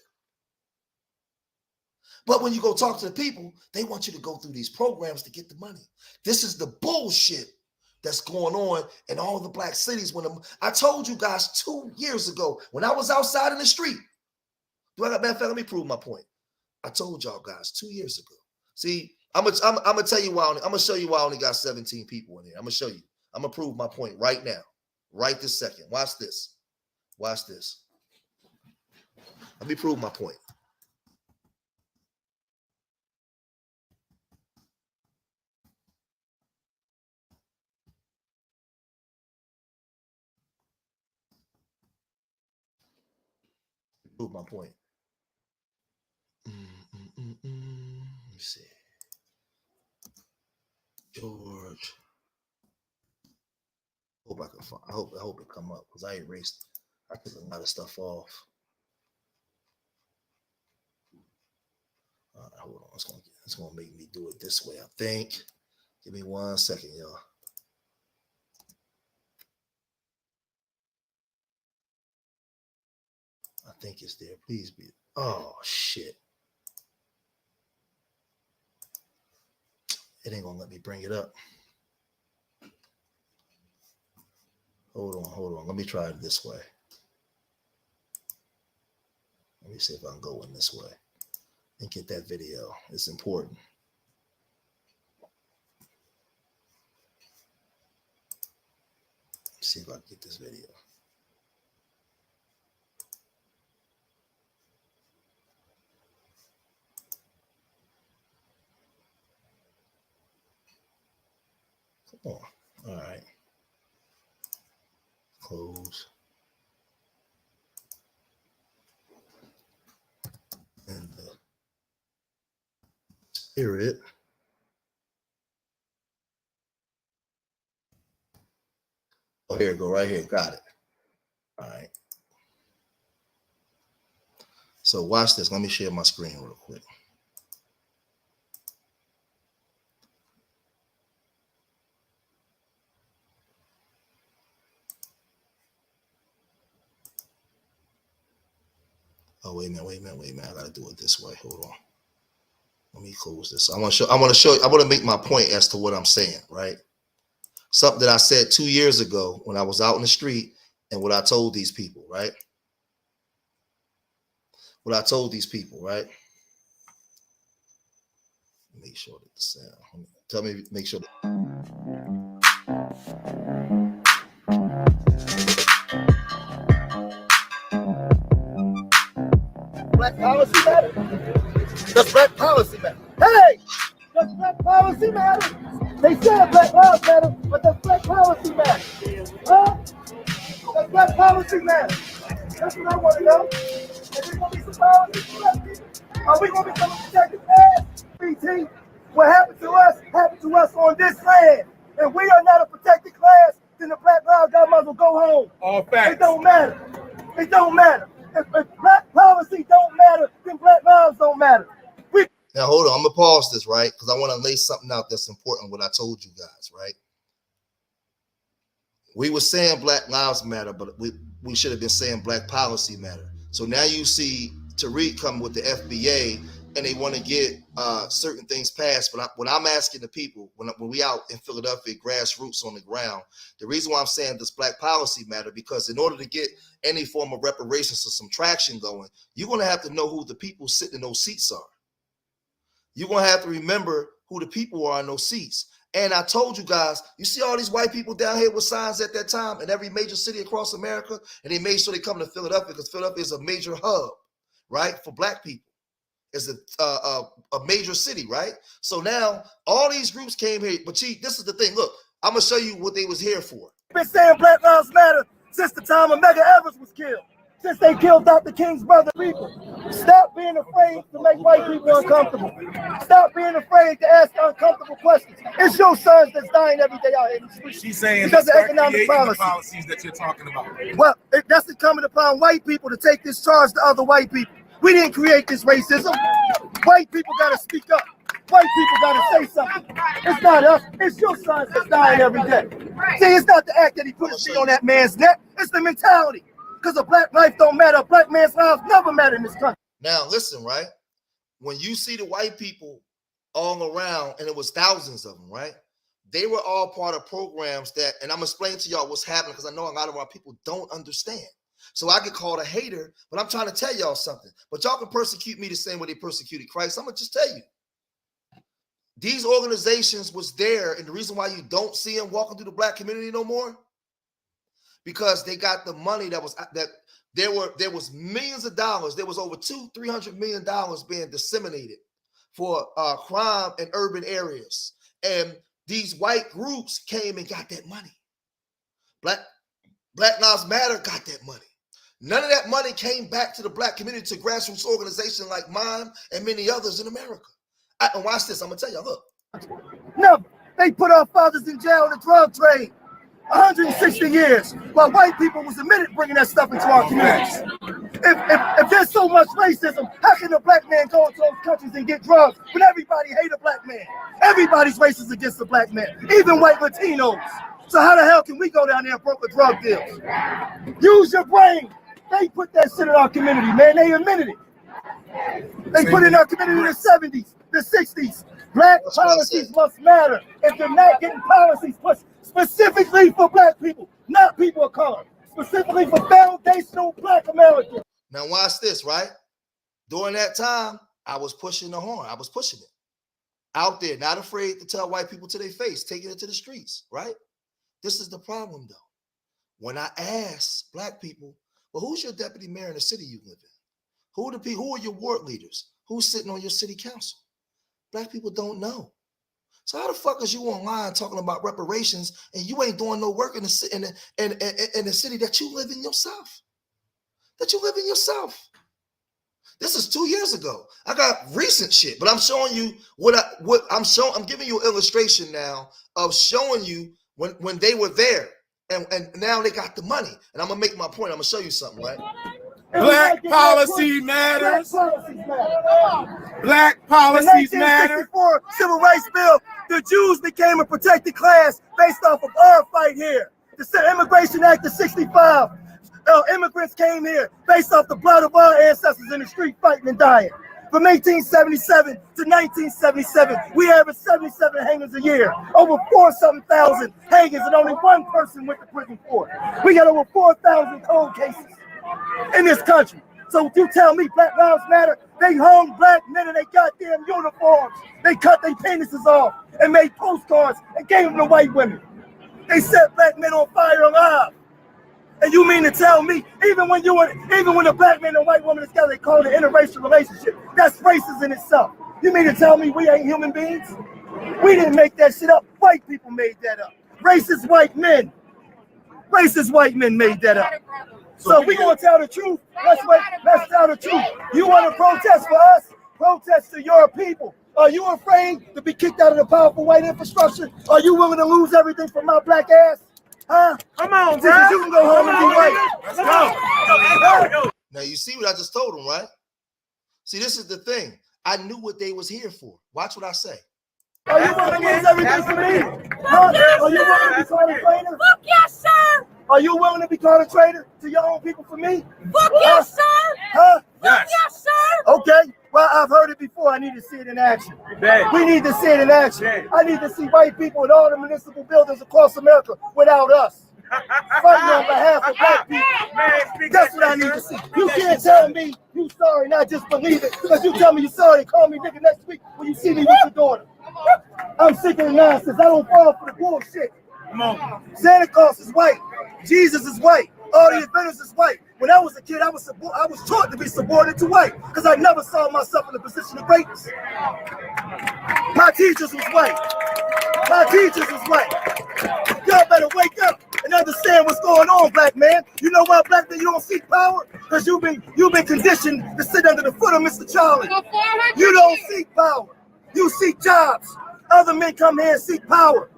But when you go talk to the people, they want you to go through these programs to get the money. This is the bullshit that's going on in all the black cities. I told you guys 2 years ago, when I was outside in the street, matter of fact, let me prove my point. I told y'all guys 2 years ago. See, I'm gonna tell you why. I'm gonna show you why I only got 17 people in here. I'm gonna show you. I'm gonna prove my point right now, right this second. Watch this. Watch this. Let me prove my point. Prove my point. Let me see. George. Hope I can find. I hope it come up, because I erased. I took a lot of stuff off. All right, hold on. It's gonna make me do it this way, I think. Give me 1 second, y'all. I think it's there. Please be. Oh shit. It ain't gonna let me bring it up. Hold on. Let me try it this way. Let me see if I can go in this way and get that video. It's important. Let's see if I can get this video. Come on. All right. Close. And the spirit. Oh, here it go, right here. Got it. All right. So watch this. Let me share my screen real quick. Oh, wait a minute. I gotta do it this way. Hold on. Let me close this. I want to make my point as to what I'm saying, right? Something that I said 2 years ago when I was out in the street, and what I told these people, right? What I told these people, right? Make sure that the sound. Tell me, make sure Black policy matter? Does black policy matter? Hey! Does black policy matter? They said black lives matter, but does black policy matter? Huh? Does black policy matter? That's what I want to know. Is there going to be some policy for black people? Are we going to become a protected ass? BT, what happened to us on this land, and we are not a protected class, then the Black Lives Matter will go home. All facts. It don't matter. It don't matter. If black policy don't matter, then black lives don't matter. Now, hold on. I'm going to pause this, right? Because I want to lay something out that's important, what I told you guys, right? We were saying Black Lives Matter, but we should have been saying Black Policy Matter. So now you see Tariq come with the FBA, and they want to get certain things passed. But what I'm asking the people, when we out in Philadelphia, grassroots on the ground, the reason why I'm saying this Black Policy Matter, because in order to get any form of reparations or some traction going, you're going to have to know who the people sitting in those seats are. You're going to have to remember who the people are in those seats. And I told you guys, you see all these white people down here with signs at that time in every major city across America, and they made sure they come to Philadelphia because Philadelphia is a major hub, right, for black people. It's a major city, right? So now all these groups came here. But Chief, this is the thing. Look, I'm going to show you what they was here for. Been saying Black Lives Matter since the time of Medgar Evers was killed. Since they killed Dr. King's brother people. Stop being afraid to make white people uncomfortable. Stop being afraid to ask uncomfortable questions. It's your sons that's dying every day out here in the streets. She's saying because of economic policies that you're talking about. Well, that's incumbent upon white people to take this charge to other white people. We didn't create this racism. White people got to speak up. White people got to say something. It's not us. It's your sons that's dying every day. See, it's not the act that he put his feet on that man's neck. It's the mentality. Because a black life don't matter. A black man's life never matter in this country. Now, listen, right? When you see the white people all around, and it was thousands of them, right? They were all part of programs that, and I'm explaining to y'all what's happening because I know a lot of our people don't understand. So I get called a hater, but I'm trying to tell y'all something. But y'all can persecute me the same way they persecuted Christ. I'm going to just tell you. These organizations was there, and the reason why you don't see them walking through the black community no more, because they got the money that there was millions of dollars. There was over $200-300 million being disseminated for crime in urban areas. And these white groups came and got that money. Black Lives Matter got that money. None of that money came back to the black community, to grassroots organizations like mine and many others in America. And watch this. I'm going to tell you, look. No, they put our fathers in jail in the drug trade. 160 years, while white people was admitted bringing that stuff into our communities. If there's so much racism, how can a black man go into those countries and get drugs when everybody hate a black man? Everybody's racist against the black man, even white Latinos. So how the hell can we go down there and broker drug deals? Use your brain. They put that shit in our community, man. They admitted it. They put it in our community in the 70s, the 60s. Black policies must matter. If they're not getting policies pushed specifically for black people, not people of color, specifically for foundational black Americans. Now watch this, right? During that time, I was pushing the horn. I was pushing it out there, not afraid to tell white people to their face, taking it to the streets, right? This is the problem, though. When I ask black people, well, who's your deputy mayor in the city you live in? Who are your ward leaders? Who's sitting on your city council? Black people don't know. So how the fuck is you online talking about reparations and you ain't doing no work in the city that you live in yourself? That you live in yourself. This is 2 years ago. I got recent shit, but I'm showing you what I'm showing. I'm giving you an illustration now of showing you when they were there and now they got the money. And I'm gonna make my point. I'm gonna show you something, right? Black policy matters. Black policies matter. The 1964 Civil Rights Bill, the Jews became a protected class based off of our fight here. The Immigration Act of 65, immigrants came here based off the blood of our ancestors in the street fighting and dying. From 1877 to 1977, we averaged 77 hangings a year. Over 4,000 hangings, and only one person went to prison for it. We got over 4,000 cold cases in this country. So you tell me Black Lives Matter, they hung black men in their goddamn uniforms. They cut their penises off and made postcards and gave them to white women. They set black men on fire alive. And you mean to tell me, even when a black man and a white woman is together, they call it an interracial relationship. That's racist in itself. You mean to tell me we ain't human beings? We didn't make that shit up. White people made that up. Racist white men made that up. So we gonna tell the truth. Let's tell the truth. You want to protest for us? Protest to your people. Are you afraid to be kicked out of the powerful white infrastructure? Are you willing to lose everything for my black ass? Huh? Come on, bro. You can go home and be white. Let's go. Now you see what I just told them, right? See, this is the thing. I knew what they was here for. Watch what I say. Are you willing to lose everything for me? Huh? Are you willing to be called a traitor? Fuck yes, sir! Are you willing to be called a traitor to your own people for me? Fuck yes, sir! Huh? Fuck yes, sir! Okay. Well, I've heard it before. I need to see it in action. We need to see it in action. I need to see white people in all the municipal buildings across America without us. Fighting on behalf of black people. That's what I need to see. You can't tell me you sorry, not just believe it. Because you tell me you sorry and call me nigga next week when you see me with your daughter. I'm sick of the nonsense. I don't fall for the bullshit. Come on. Santa Claus is white. Jesus is white. All the inventors is white. When I was a kid, I was taught to be subordinate to white because I never saw myself in a position of greatness. My teachers was white. My teachers was white. Y'all better wake up and understand what's going on, black man. You know why, black man, you don't seek power? Because you've been conditioned to sit under the foot of Mr. Charlie. You don't seek power. You seek jobs. Other men come here and seek power.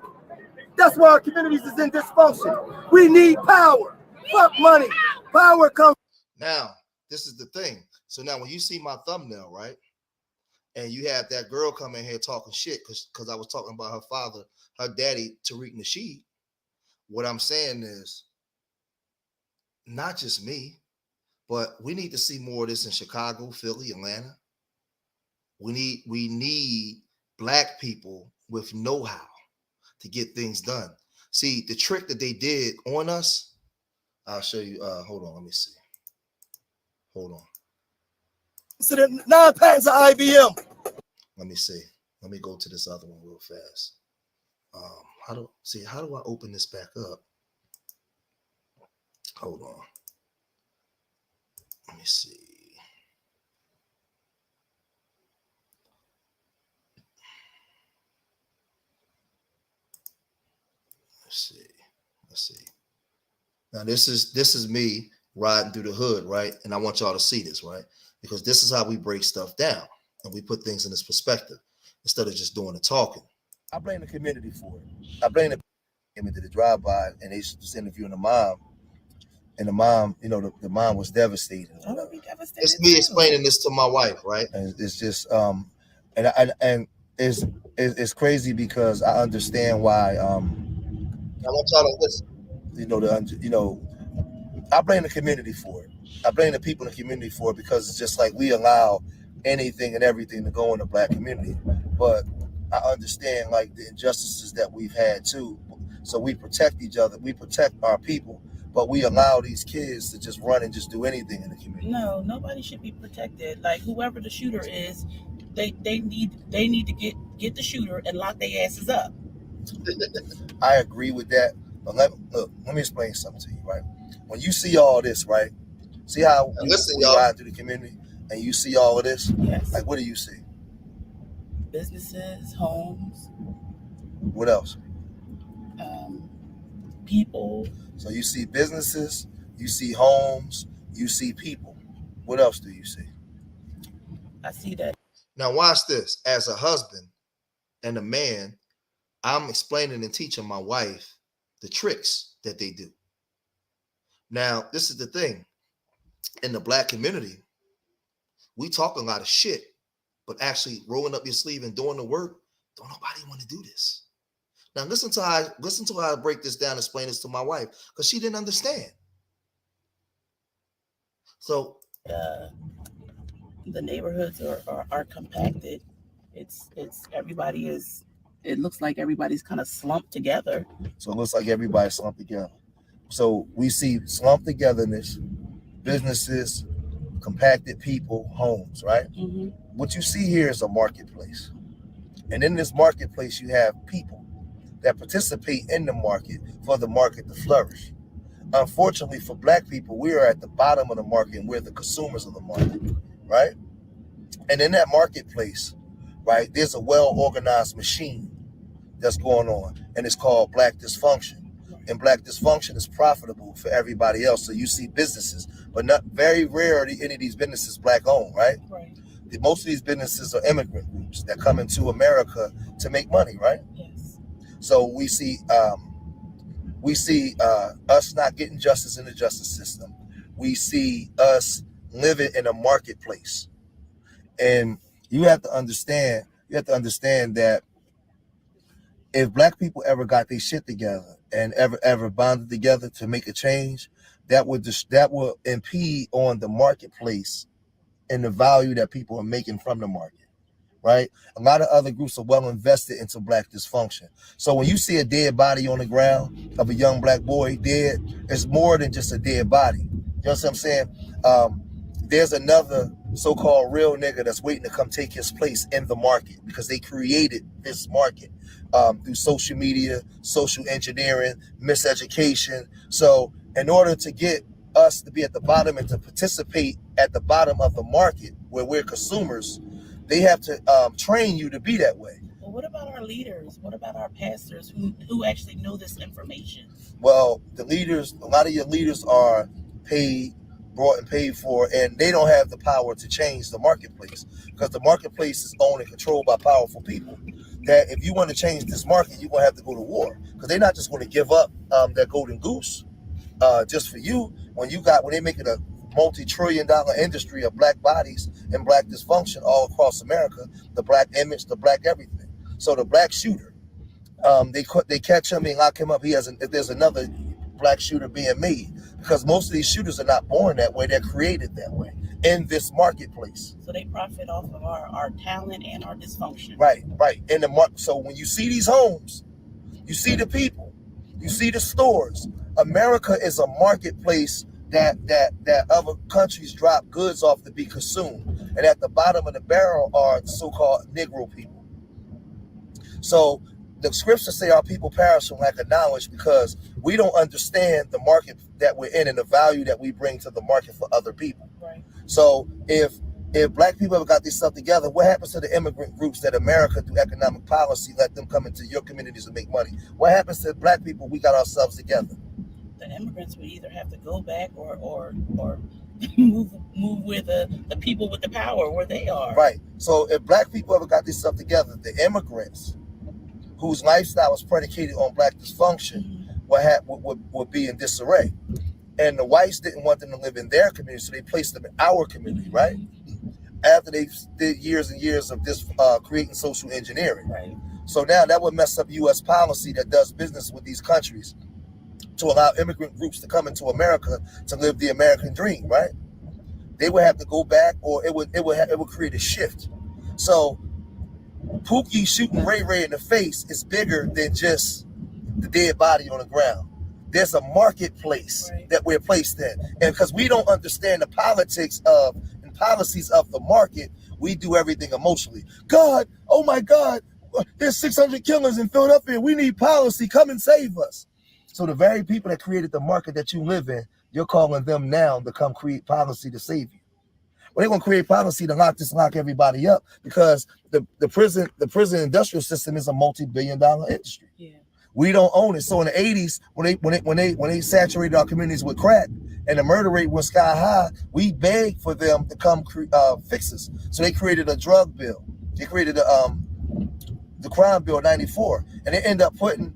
That's why our communities is in dysfunction. We need power. Fuck money. Power comes. Now, this is the thing. So now when you see my thumbnail, right? And you have that girl come in here talking shit because I was talking about her father, her daddy, Tariq Nasheed. What I'm saying is not just me, but we need to see more of this in Chicago, Philly, Atlanta. We need black people with know-how to get things done. See, the trick that they did on us, I'll show you. Hold on, let me see. Hold on. So the 9 patents of IBM. Let me see. Let me go to this other one real fast. How do I open this back up? Hold on. Let me see. Let's see. Now this is me riding through the hood, right? And I want y'all to see this, right? Because this is how we break stuff down and we put things in this perspective instead of just doing the talking. I blame the community for it. I blame the community to the drive-by and they just interviewing the mom. And the mom, you know, the mom was devastated. It's me explaining this to my wife, right? And it's just and it's crazy because I understand why I want y'all to listen. I blame the community for it. I blame the people in the community for it because it's just like we allow anything and everything to go in the black community. But I understand like the injustices that we've had too. So we protect each other, we protect our people, but we allow these kids to just run and just do anything in the community. No, nobody should be protected. Like whoever the shooter is, they need to get the shooter and lock their asses up. I agree with that. But let me explain something to you, right? When you see all this, right? See how we ride through the community and you see all of this? Yes. Like, what do you see? Businesses, homes. What else? People. So you see businesses, you see homes, you see people. What else do you see? I see that. Now watch this. As a husband and a man, I'm explaining and teaching my wife the tricks that they do. Now, this is the thing. In the black community, we talk a lot of shit, but actually rolling up your sleeve and doing the work, don't nobody want to do this. Now, listen to how I break this down and explain this to my wife, because she didn't understand. So the neighborhoods are compacted. It's everybody is. It looks like everybody's kind of slumped together. So it looks like everybody's slumped together. So we see slumped togetherness, businesses, compacted people, homes, right? Mm-hmm. What you see here is a marketplace. And in this marketplace, you have people that participate in the market for the market to flourish. Unfortunately, for black people, we are at the bottom of the market and we're the consumers of the market, right? And in that marketplace, right, there's a well-organized machine that's going on, and it's called black dysfunction. And black dysfunction is profitable for everybody else. So you see businesses, but not very rarely any of these businesses black owned, right? Right. most of these businesses are immigrant groups that come into America to make money, right? Yes. So we see us not getting justice in the justice system. We see us living in a marketplace, and you have to understand that if black people ever got their shit together and ever bonded together to make a change, that will impede on the marketplace and the value that people are making from the market. Right? A lot of other groups are well invested into black dysfunction. So when you see a dead body on the ground of a young black boy dead, it's more than just a dead body. You know what I'm saying? There's another so-called real nigga that's waiting to come take his place in the market because they created this market through social media, social engineering, miseducation. So in order to get us to be at the bottom and to participate at the bottom of the market where we're consumers, they have to train you to be that way. Well, what about our leaders? What about our pastors who actually know this information? Well, a lot of your leaders are brought and paid for, and they don't have the power to change the marketplace because the marketplace is owned and controlled by powerful people. That if you want to change this market, you're going to have to go to war because they're not just going to give up that golden goose just for you. When they make it a multi-trillion-dollar industry of black bodies and black dysfunction all across America, the black image, the black everything. So the black shooter, they catch him and lock him up. There's another black shooter being made because most of these shooters are not born that way. They're created that way in this marketplace. So they profit off of our talent and our dysfunction. Right. So when you see these homes, you see the people, you see the stores. America is a marketplace that other countries drop goods off to be consumed. And at the bottom of the barrel are the so-called Negro people. So the scriptures say our people perish from lack of knowledge because we don't understand the market that we're in and the value that we bring to the market for other people. Right. So if black people ever got this stuff together, what happens to the immigrant groups that America, through economic policy, let them come into your communities and make money? What happens to black people? We got ourselves together. The immigrants would either have to go back or move where the people with the power where they are. Right. So if black people ever got this stuff together, the immigrants whose lifestyle was predicated on black dysfunction would be in disarray. And the whites didn't want them to live in their community, so they placed them in our community, right? After they did years and years of this creating social engineering. Right. So now that would mess up U.S. policy that does business with these countries to allow immigrant groups to come into America to live the American dream, right? They would have to go back, or it would create a shift. So Pookie shooting Ray Ray in the face is bigger than just the dead body on the ground. There's a marketplace that we're placed in, and because we don't understand the politics and policies of the market, we do everything emotionally. God, oh my God, there's 600 killers in Philadelphia. We need policy. Come and save us. So the very people that created the market that you live in, you're calling them now to come create policy to save you. Well, they're gonna create policy to lock everybody up because the prison industrial system is a multi-billion-dollar industry. Yeah. We don't own it. So in the 80s, when they saturated our communities with crack and the murder rate was sky high, we begged for them to come fix us. So they created a drug bill. They created the crime bill 94, and they end up putting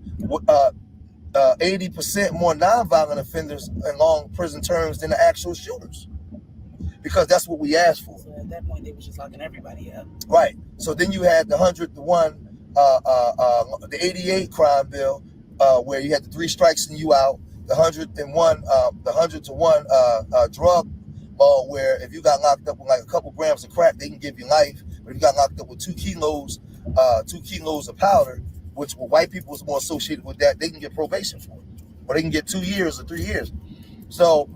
80% more nonviolent offenders in long prison terms than the actual shooters, because that's what we asked for. So at that point, they were just locking everybody up. Right. So then you had the 100-to-1, the 88 crime bill, where you had the 3 strikes and you out. The 100-to-1 drug law, where if you got locked up with like a couple grams of crack, they can give you life. But if you got locked up with 2 kilos of powder, which white people was more associated with that, they can get probation for it, or they can get 2 years or 3 years. So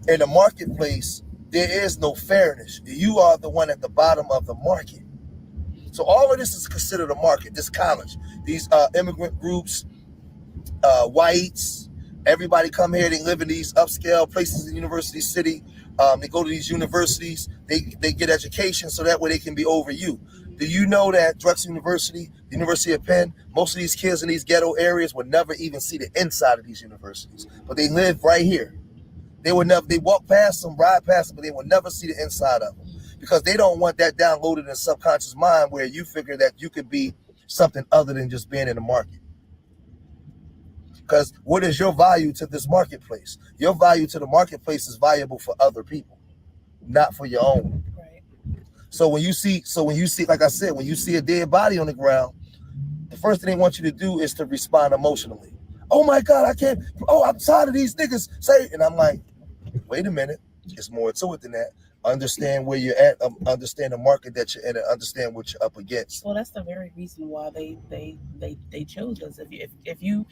in the marketplace, there is no fairness. You are the one at the bottom of the market. So all of this is considered a market. This college, these immigrant groups, whites, everybody come here. They live in these upscale places in University City. They go to these universities. They get education so that way they can be over you. Do you know that Drexel University, the University of Penn, most of these kids in these ghetto areas would never even see the inside of these universities, but they live right here. They walk past them, ride past them, but they will never see the inside of them. because they don't want that downloaded in the subconscious mind where you figure that you could be something other than just being in the market. Because what is your value to this marketplace? Your value to the marketplace is valuable for other people, not for your own. Right. So when you see, like I said, when you see a dead body on the ground, the first thing they want you to do is to respond emotionally. Oh my God, I can't. Oh, I'm tired of these niggas say. And I'm like, wait a minute. It's more to it than that. Understand where you're at. Understand the market that you're in, and understand what you're up against. Well, that's the very reason why they chose us. If you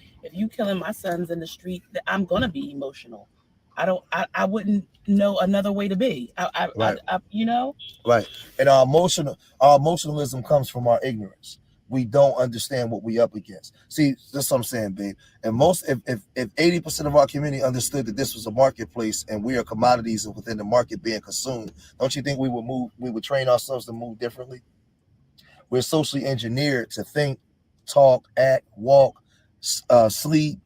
killing my sons in the street, I'm gonna be emotional. I wouldn't know another way to be. Right. You know. Right. And our emotionalism comes from our ignorance. We don't understand what we up against. See, that's what I'm saying, babe. And if 80% of our community understood that this was a marketplace and we are commodities within the market being consumed, don't you think we would train ourselves to move differently? We're socially engineered to think, talk, act, walk, sleep,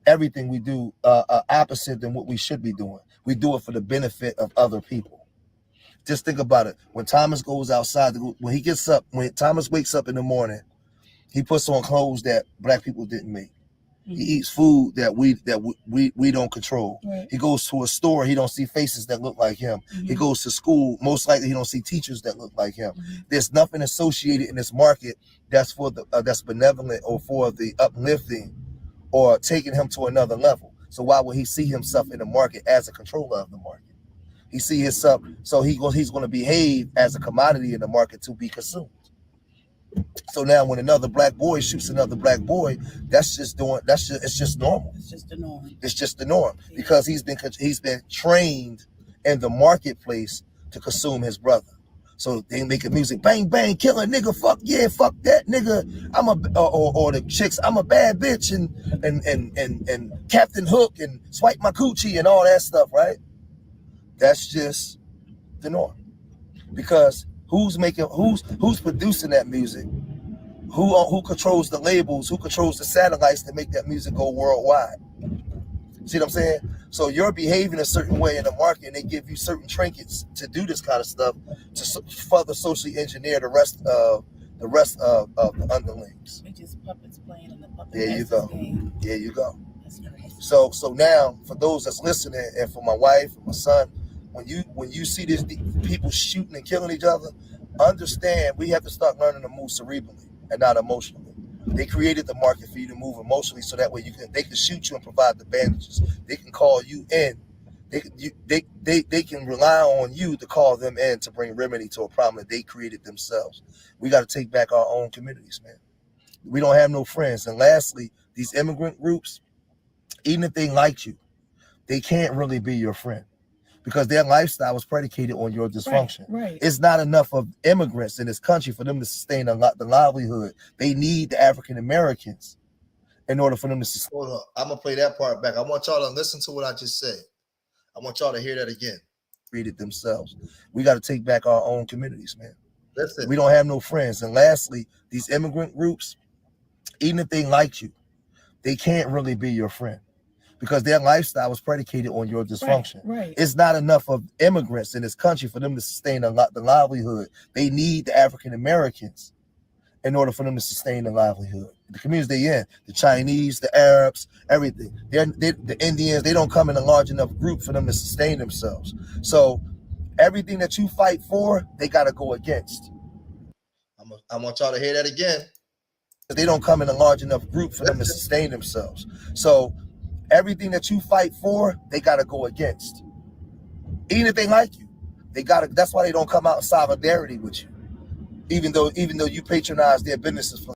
everything we do opposite than what we should be doing. We do it for the benefit of other people. Just think about it. When Thomas goes outside, when Thomas wakes up in the morning, he puts on clothes that black people didn't make. Mm-hmm. He eats food that we don't control. Right. He goes to a store, he don't see faces that look like him. Mm-hmm. He goes to school, most likely he don't see teachers that look like him. Mm-hmm. There's nothing associated in this market that's for that's benevolent or for the uplifting or taking him to another level. So why would he see himself in the market as a controller of the market? He see himself, so he's going to behave as a commodity in the market to be consumed. So now, when another black boy shoots another black boy, it's just normal. It's just the norm. It's just the norm because he's been trained in the marketplace to consume his brother. So they make music, bang bang, kill a nigga, fuck yeah, fuck that nigga. Or the chicks, I'm a bad bitch, and Captain Hook and swipe my coochie and all that stuff, right? That's just the norm. Because who's producing that music? Who controls the labels? Who controls the satellites to make that music go worldwide? See what I'm saying? So you're behaving a certain way in the market, and they give you certain trinkets to do this kind of stuff to further socially engineer the rest of the underlings. It's just puppets playing in the puppet. There you go. Game. There you go. That's crazy. So now, for those that's listening, and for my wife and my son, when you see these people shooting and killing each other, understand we have to start learning to move cerebrally and not emotionally. They created the market for you to move emotionally, so that way they can shoot you and provide the bandages. They can call you in. They can rely on you to call them in to bring remedy to a problem that they created themselves. We got to take back our own communities, man. We don't have no friends. And lastly, these immigrant groups, even if they like you, they can't really be your friend. Because their lifestyle was predicated on your dysfunction. Right. It's not enough of immigrants in this country for them to sustain the livelihood. They need the African Americans in order for them to sustain. Hold on. I'm going to play that part back. I want y'all to listen to what I just said. I want y'all to hear that again. Read it themselves. We got to take back our own communities, man. Listen. We don't have no friends. And lastly, these immigrant groups, even if they like you, they can't really be your friend. Because their lifestyle was predicated on your dysfunction. Right. It's not enough of immigrants in this country for them to sustain the livelihood. They need the African Americans in order for them to sustain the livelihood. The communities they in, the Chinese, the Arabs, everything. The Indians, they don't come in a large enough group for them to sustain themselves. So everything that you fight for, they got to go against. I want y'all to hear that again. They don't come in a large enough group for them to sustain themselves. So everything that you fight for, they got to go against. Even if they like you, that's why they don't come out in solidarity with you. Even though you patronize their businesses.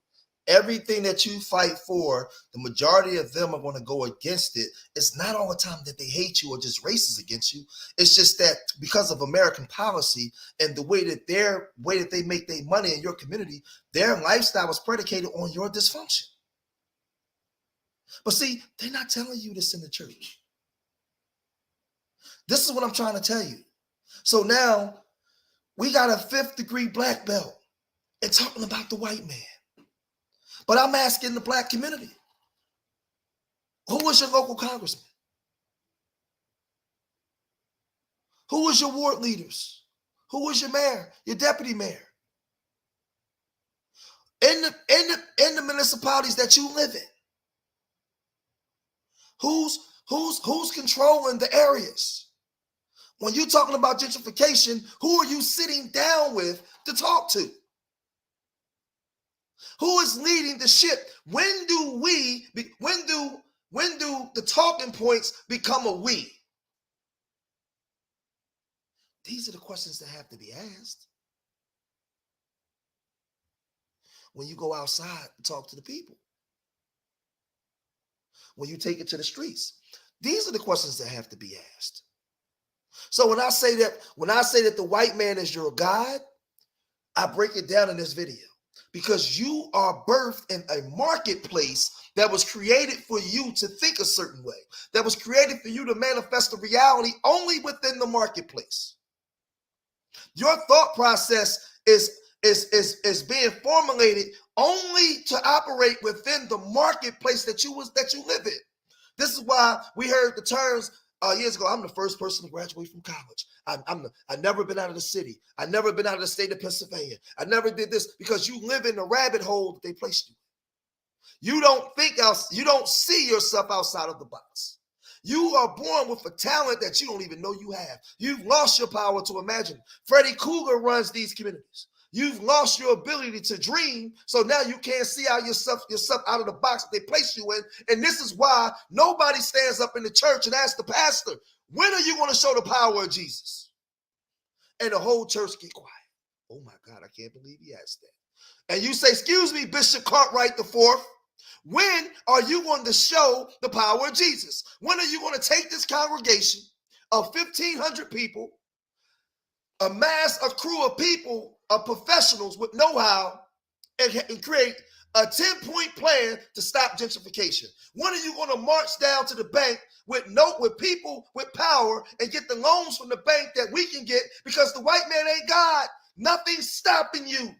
Everything that you fight for, the majority of them are going to go against it. It's not all the time that they hate you or just racist against you. It's just that because of American policy and the way that they make their money in your community, their lifestyle is predicated on your dysfunction. But see, they're not telling you this in the church. This is what I'm trying to tell you. So now we got a 5th degree black belt and talking about the white man. But I'm asking the black community, who was your local congressman? Who was your ward leaders? Who is your mayor? Your deputy mayor? In the municipalities that you live in. Who's controlling the areas? When you're talking about gentrification, who are you sitting down with to talk to? Who is leading the ship? When do the talking points become a we? These are the questions that have to be asked when you go outside and talk to the people. When you take it to the streets. These are the questions that have to be asked. So when I say that the white man is your God, I break it down in this video because you are birthed in a marketplace that was created for you to think a certain way, that was created for you to manifest a reality only within the marketplace. Your thought process is being formulated only to operate within the marketplace that you live in. This is why we heard the terms years ago. I'm the first person to graduate from college. I never been out of the city. I never been out of the state of Pennsylvania. I never did this because you live in the rabbit hole that they placed you in. You don't think else. You don't see yourself outside of the box. You are born with a talent that you don't even know you have. You've lost your power to imagine. Freddy Krueger runs these communities. You've lost your ability to dream, so now you can't see out yourself out of the box that they place you in. And this is why nobody stands up in the church and asks the pastor, when are you going to show the power of Jesus? And the whole church get quiet. Oh my God, I can't believe he asked that. And you say, excuse me, Bishop Cartwright IV, when are you going to show the power of Jesus? When are you going to take this congregation of 1,500 people, amass a crew of people, of professionals with know-how, and create a 10-point plan to stop gentrification? When are you going to march down to the bank with people with power and get the loans from the bank that we can get because the white man ain't God? Nothing's stopping you.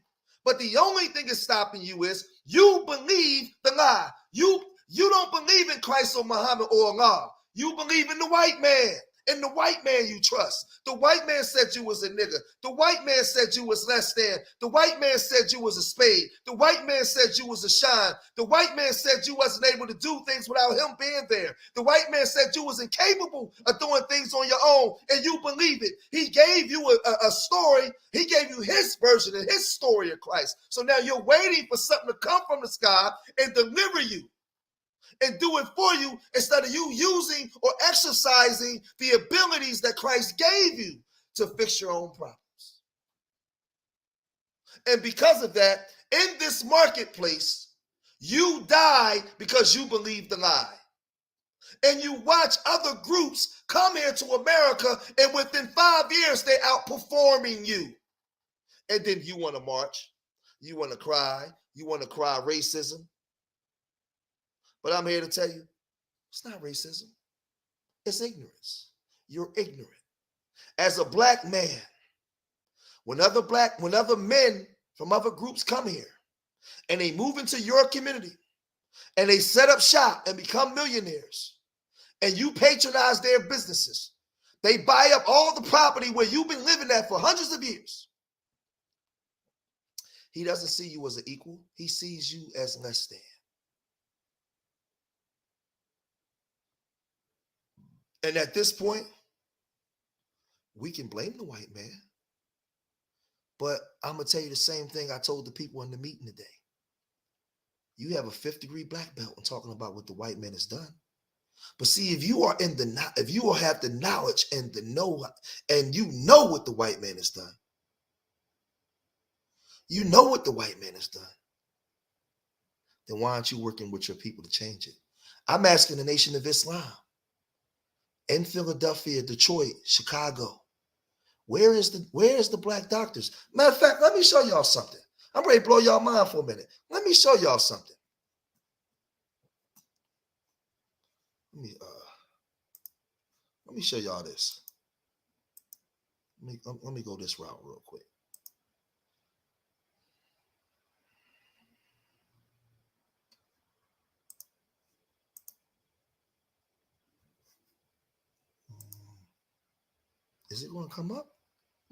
But the only thing that's stopping you is you believe the lie. You don't believe in Christ or Muhammad or Allah. You believe in the white man. And the white man you trust. The white man said you was a nigger. The white man said you was less than. The white man said you was a spade. The white man said you was a shine. The white man said you wasn't able to do things without him being there. The white man said you was incapable of doing things on your own, and you believe it. He gave you a story. He gave you his version and his story of Christ. So now you're waiting for something to come from the sky and deliver you and do it for you instead of you using or exercising the abilities that Christ gave you to fix your own problems. And because of that, in this marketplace, you die because you believe the lie. And you watch other groups come here to America, and within 5 years, they're outperforming you. And then you want to march. You want to cry. You want to cry racism. But I'm here to tell you, it's not racism. It's ignorance. You're ignorant. As a black man, when other men from other groups come here and they move into your community and they set up shop and become millionaires and you patronize their businesses, they buy up all the property where you've been living at for hundreds of years. He doesn't see you as an equal. He sees you as less than. And at this point, we can blame the white man. But I'm going to tell you the same thing I told the people in the meeting today. You have a 5th-degree black belt and talking about what the white man has done. But see, if you have the knowledge and the know, and you know what the white man has done, you know what the white man has done, then why aren't you working with your people to change it? I'm asking the Nation of Islam in Philadelphia, Detroit, Chicago, where is the black doctors? Matter of fact, let me show y'all something. I'm ready to blow y'all mind for a minute. Let me show y'all something. Let me show y'all this. Let me go this route real quick. Is it going to come up?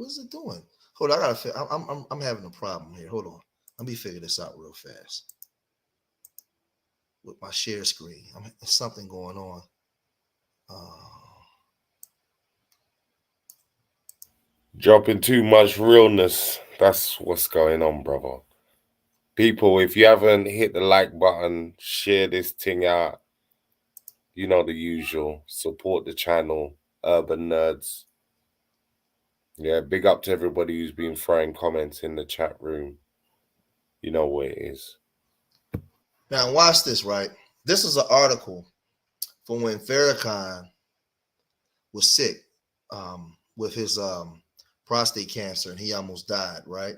What is it doing? Hold on, I gotta. I'm having a problem here. Hold on. Let me figure this out real fast. With my share screen, there's something going on. Dropping too much realness. That's what's going on, brother. People, if you haven't hit the like button, share this thing out. You know the usual. Support the channel, Urban Nerds. Yeah, big up to everybody who's been throwing comments in the chat room. You know what it is. Now, watch this, right? This is an article from when Farrakhan was sick with his prostate cancer, and he almost died, right?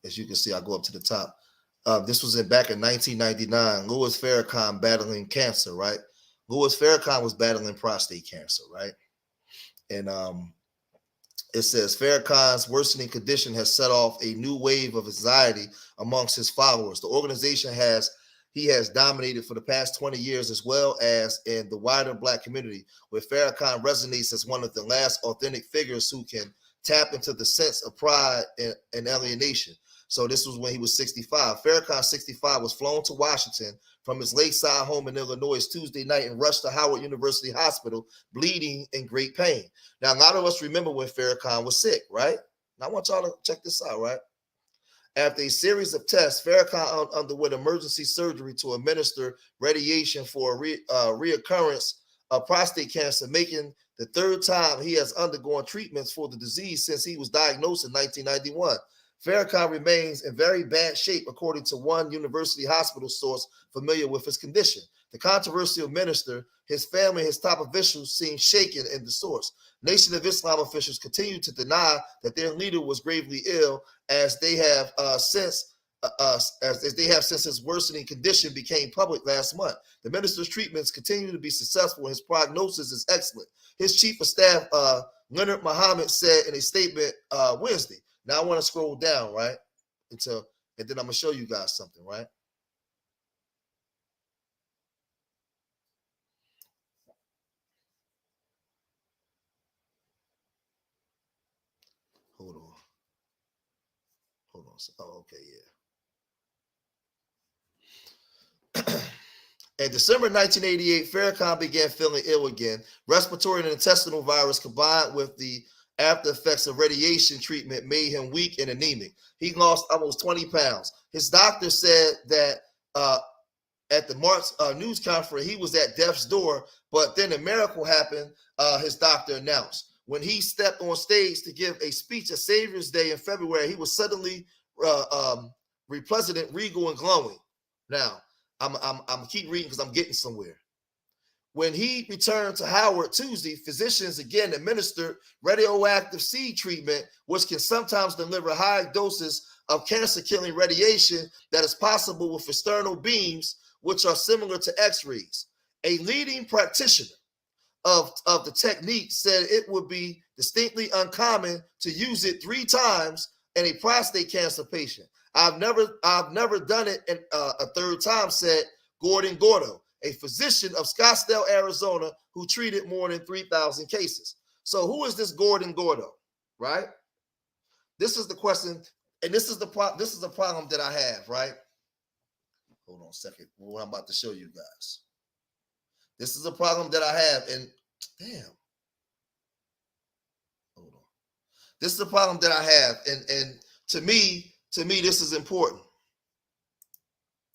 As you can see, I'll go up to the top. This was back in 1999. Louis Farrakhan battling cancer, right? Louis Farrakhan was battling prostate cancer, right? And it says Farrakhan's worsening condition has set off a new wave of anxiety amongst his followers. The organization has dominated for the past 20 years, as well as in the wider Black community, where Farrakhan resonates as one of the last authentic figures who can tap into the sense of pride and alienation. So this was when he was 65. Farrakhan, 65, was flown to Washington from his lakeside home in Illinois Tuesday night and rushed to Howard University Hospital, bleeding in great pain. Now, a lot of us remember when Farrakhan was sick, right? Now, I want y'all to check this out, right? After a series of tests, Farrakhan underwent emergency surgery to administer radiation for a reoccurrence of prostate cancer, making the third time he has undergone treatments for the disease since he was diagnosed in 1991. Farrakhan remains in very bad shape, according to one university hospital source familiar with his condition. The controversial minister, his family, and his top officials seem shaken in the source. Nation of Islam officials continue to deny that their leader was gravely ill, as they have since his worsening condition became public last month. The minister's treatments continue to be successful, and his prognosis is excellent. His chief of staff, Leonard Muhammad, said in a statement Wednesday. Now I want to scroll down, right? And then I'm going to show you guys something, right? Hold on. Oh, okay, yeah. In December 1988, Farrakhan began feeling ill again. Respiratory and intestinal virus combined with the after effects of radiation treatment made him weak and anemic. He lost almost 20 pounds. His doctor said that at the March news conference, he was at death's door, but then a miracle happened, his doctor announced. When he stepped on stage to give a speech at Savior's Day in February, he was suddenly repleasant, regal, and glowing. Now, I'm keep reading because I'm getting somewhere. When he returned to Howard Tuesday, physicians again administered radioactive seed treatment, which can sometimes deliver high doses of cancer-killing radiation that is possible with external beams, which are similar to X-rays. A leading practitioner of the technique said it would be distinctly uncommon to use it 3 times in a prostate cancer patient. I've never done it in, a third time, said Gordon Gordo, a physician of Scottsdale, Arizona, who treated more than 3,000 cases. So who is this Gordon Gordo, right? This is the question, and this is the problem that I have, right? Hold on a second. What I'm about to show you guys. This is a problem that I have, and damn. Hold on. This is a problem that I have, and to me, this is important.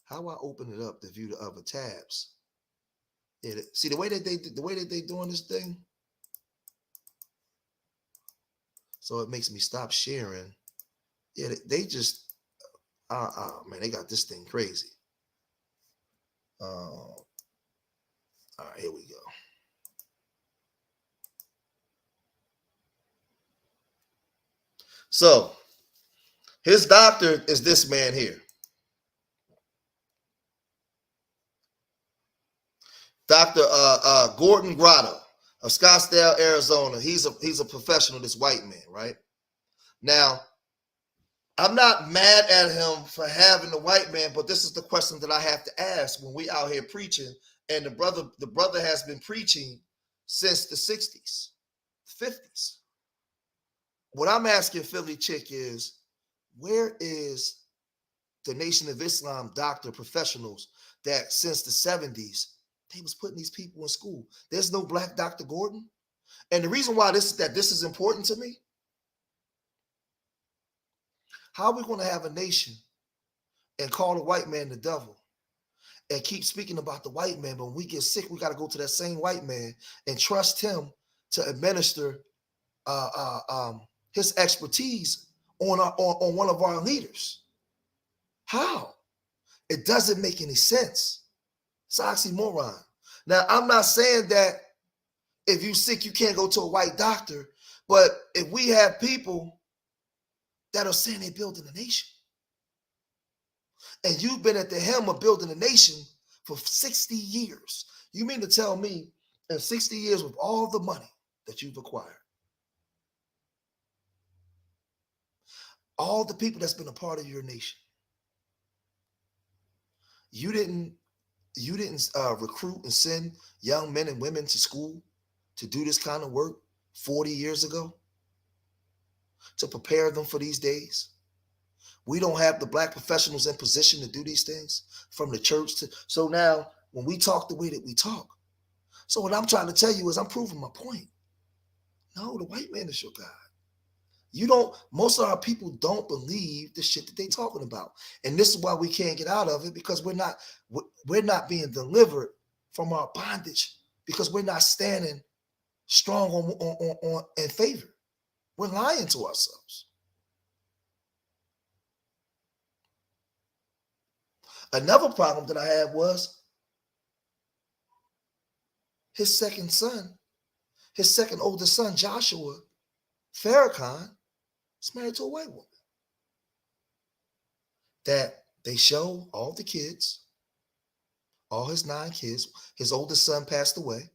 How do I open it up to view the other tabs? Yeah, see the way that they doing this thing. So it makes me stop sharing. Yeah, they just man, they got this thing crazy. All right, here we go. So his doctor is this man here. Dr. Gordon Grotto of Scottsdale, Arizona. He's a professional, this white man, right? Now, I'm not mad at him for having the white man, but this is the question that I have to ask when we out here preaching, and the brother has been preaching since the 60s, 50s. what I'm asking Philly Chick is, where is the Nation of Islam doctor professionals that since the 70s, they was putting these people in school? There's no black Dr. Gordon. And the reason why this is important to me, how are we going to have a nation and call the white man the devil and keep speaking about the white man, but when we get sick, we got to go to that same white man and trust him to administer his expertise on one of our leaders? How? It doesn't make any sense. It's an oxymoron. Now, I'm not saying that if you're sick, you can't go to a white doctor, but if we have people that are saying they're building a nation, and you've been at the helm of building a nation for 60 years, you mean to tell me in 60 years with all the money that you've acquired, all the people that's been a part of your nation, you didn't recruit and send young men and women to school to do this kind of work 40 years ago to prepare them for these days? We don't have the black professionals in position to do these things from the church to. So now when we talk the way that we talk, so what I'm trying to tell you is I'm proving my point. No, the white man is your God. You don't, most of our people don't believe the shit that they talking about. And this is why we can't get out of it, because we're not being delivered from our bondage, because we're not standing strong on in favor. We're lying to ourselves. Another problem that I had was his second oldest son, Joshua Farrakhan, is married to a white woman. That they show all the kids, all his 9 kids. His oldest son passed away.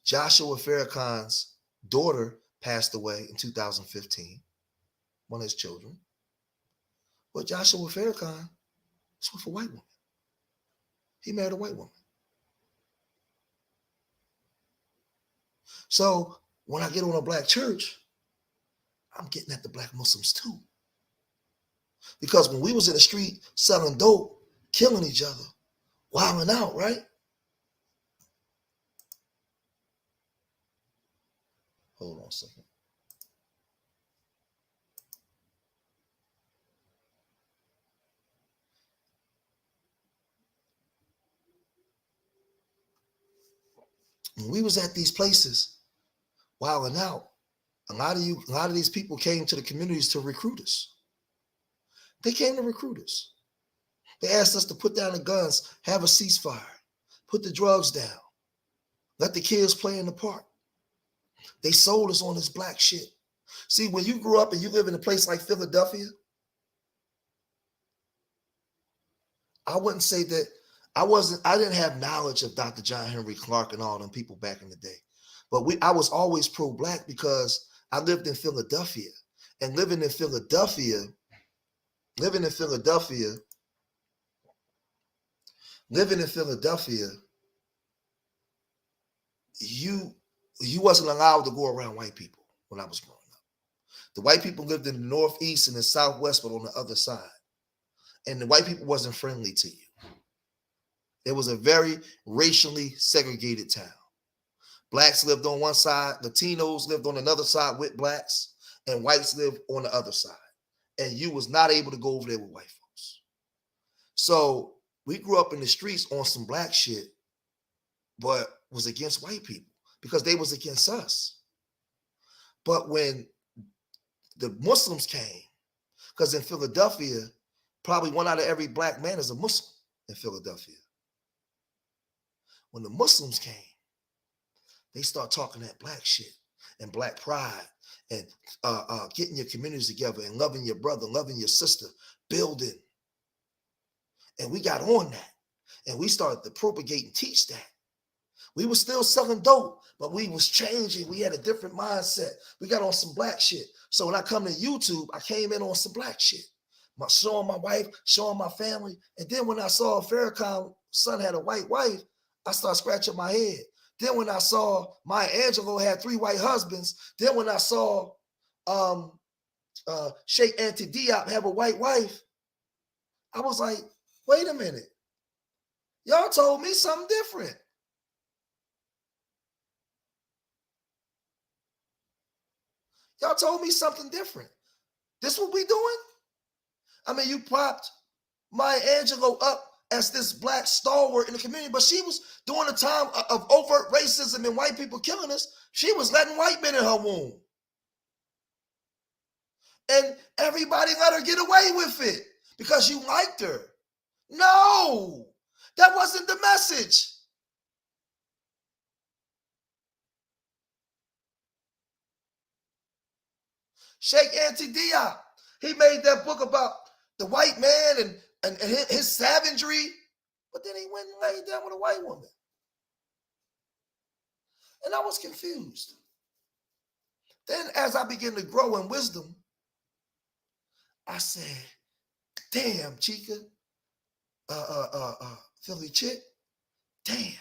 Joshua Farrakhan's daughter passed away in 2015, one of his children. But Joshua Farrakhan is with a white woman. He married a white woman. So when I get on a black church, I'm getting at the black Muslims too. Because when we was in the street selling dope, killing each other, wilding out, right? Hold on a second. When we was at these places, wilding out, a lot of these people came to the communities to recruit us. They came to recruit us. They asked us to put down the guns, have a ceasefire, put the drugs down, let the kids play in the park. They sold us on this black shit. See, when you grew up and you live in a place like Philadelphia, I wouldn't say that I didn't have knowledge of Dr. John Henry Clark and all them people back in the day. But I was always pro-black because I lived in Philadelphia. And living in Philadelphia, you wasn't allowed to go around white people when I was growing up. The white people lived in the northeast and the southwest, but on the other side. And the white people wasn't friendly to you. It was a very racially segregated town. Blacks lived on one side, Latinos lived on another side with blacks, and whites lived on the other side. And you was not able to go over there with white folks. So we grew up in the streets on some black shit, but was against white people because they was against us. But when the Muslims came, because in Philadelphia, probably 1 out of every black man is a Muslim in Philadelphia. When the Muslims came, they start talking that black shit and black pride and getting your communities together and loving your brother, loving your sister, building. And we got on that. And we started to propagate and teach that. We were still selling dope, but we was changing. We had a different mindset. We got on some black shit. So when I come to YouTube, I came in on some black shit. Showing my wife, showing my family. And then when I saw Farrakhan's son had a white wife, I started scratching my head. Then when I saw Maya Angelou had 3 white husbands, then when I saw Sheikh Anta Diop have a white wife, I was like, wait a minute. Y'all told me something different. Y'all told me something different. This what we doing? I mean, you propped Maya Angelou up as this black stalwart in the community, but she was during a time of overt racism and white people killing us. She was letting white men in her womb. And everybody let her get away with it because you liked her. No, that wasn't the message. Sheikh Anta Diop, he made that book about the white man and his savagery, but then he went and laid down with a white woman. And I was confused. Then as I began to grow in wisdom, I said, damn, Chica, Philly chick, damn.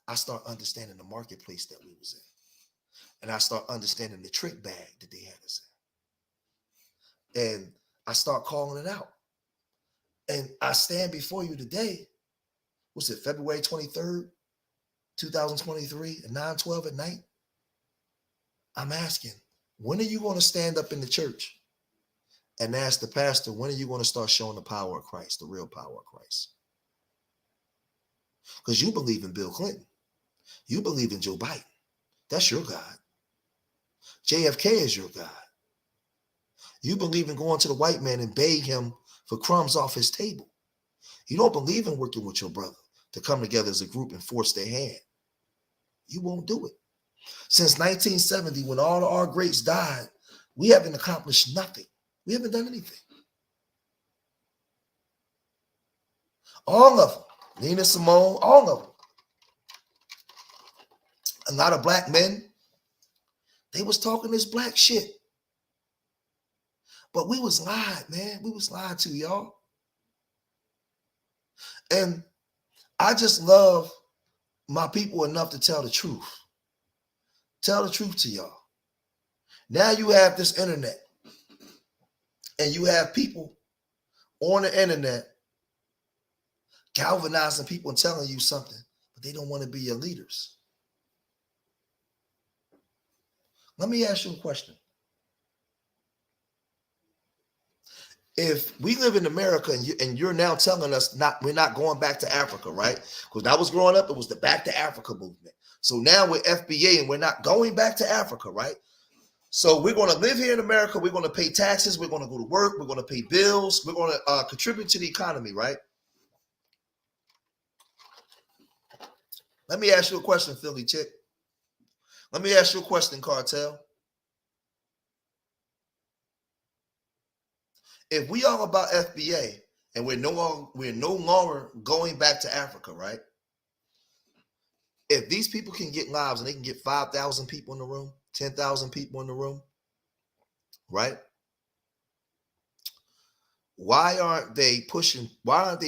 I start understanding the marketplace that we was in. And I start understanding the trick bag that they had us in. And I start calling it out. And I stand before you today, what's it, February 23rd, 2023, at 9:12 at night? I'm asking, when are you going to stand up in the church and ask the pastor, when are you going to start showing the power of Christ, the real power of Christ? Because you believe in Bill Clinton. You believe in Joe Biden. That's your God. JFK is your God. You believe in going to the white man and beg him for crumbs off his table. You don't believe in working with your brother to come together as a group and force their hand. You won't do it. Since 1970, when all our greats died, we haven't accomplished nothing. We haven't done anything. All of them, Nina Simone, all of them. A lot of black men, they was talking this black shit. But we was lied, man. We was lied to, y'all. And I just love my people enough to tell the truth. Tell the truth to y'all. Now you have this internet. And you have people on the internet galvanizing people and telling you something, but they don't want to be your leaders. Let me ask you a question. If we live in America and you're now telling us we're not going back to Africa, right? Because I was growing up, it was the Back to Africa movement. So now we're FBA and we're not going back to Africa, right? So we're going to live here in America. We're going to pay taxes. We're going to go to work. We're going to pay bills. We're going to contribute to the economy, right? Let me ask you a question, Philly chick. Let me ask you a question, Cartel. If we are about FBA and we're no longer going back to Africa, right? If these people can get lives and they can get 5,000 people in the room, 10,000 people in the room, right? Why aren't they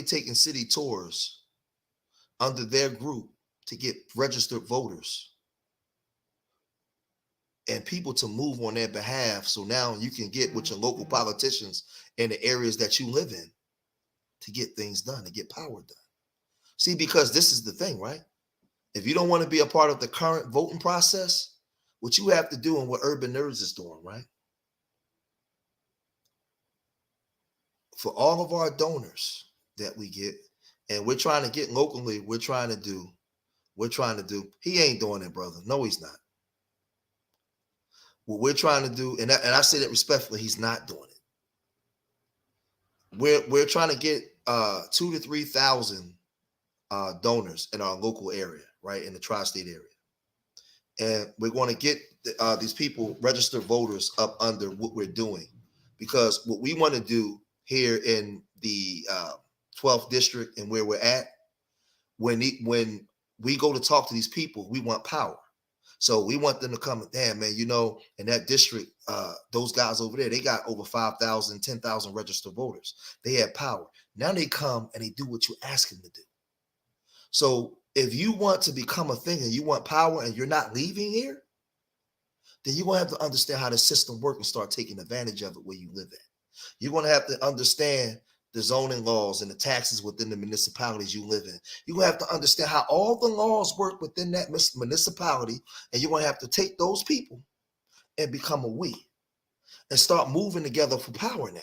taking city tours under their group to get registered voters and people to move on their behalf? So now you can get with your local politicians in the areas that you live in to get things done, to get power done. See, because this is the thing, right? If you don't want to be a part of the current voting process, what you have to do and what Urban Nerds is doing, right? For all of our donors that we get, and we're trying to get locally, we're trying to do. He ain't doing it, brother. No, he's not. What we're trying to do, and I say that respectfully, he's not doing it. We're trying to get 2,000 to 3,000 donors in our local area, right, in the tri-state area. And we're going to get these people, registered voters, up under what we're doing. Because what we want to do here in the 12th district and where we're at, when we go to talk to these people, we want power. So we want them to come, damn, man, you know, in that district, those guys over there, they got over 5,000, 10,000 registered voters. They have power. Now they come and they do what you ask them to do. So if you want to become a thing and you want power and you're not leaving here, then you're going to have to understand how the system works and start taking advantage of it where you live at. You're going to have to understand the zoning laws and the taxes within the municipalities you live in. You're going to have to understand how all the laws work within that municipality, and you're going to have to take those people and become a we and start moving together for power now.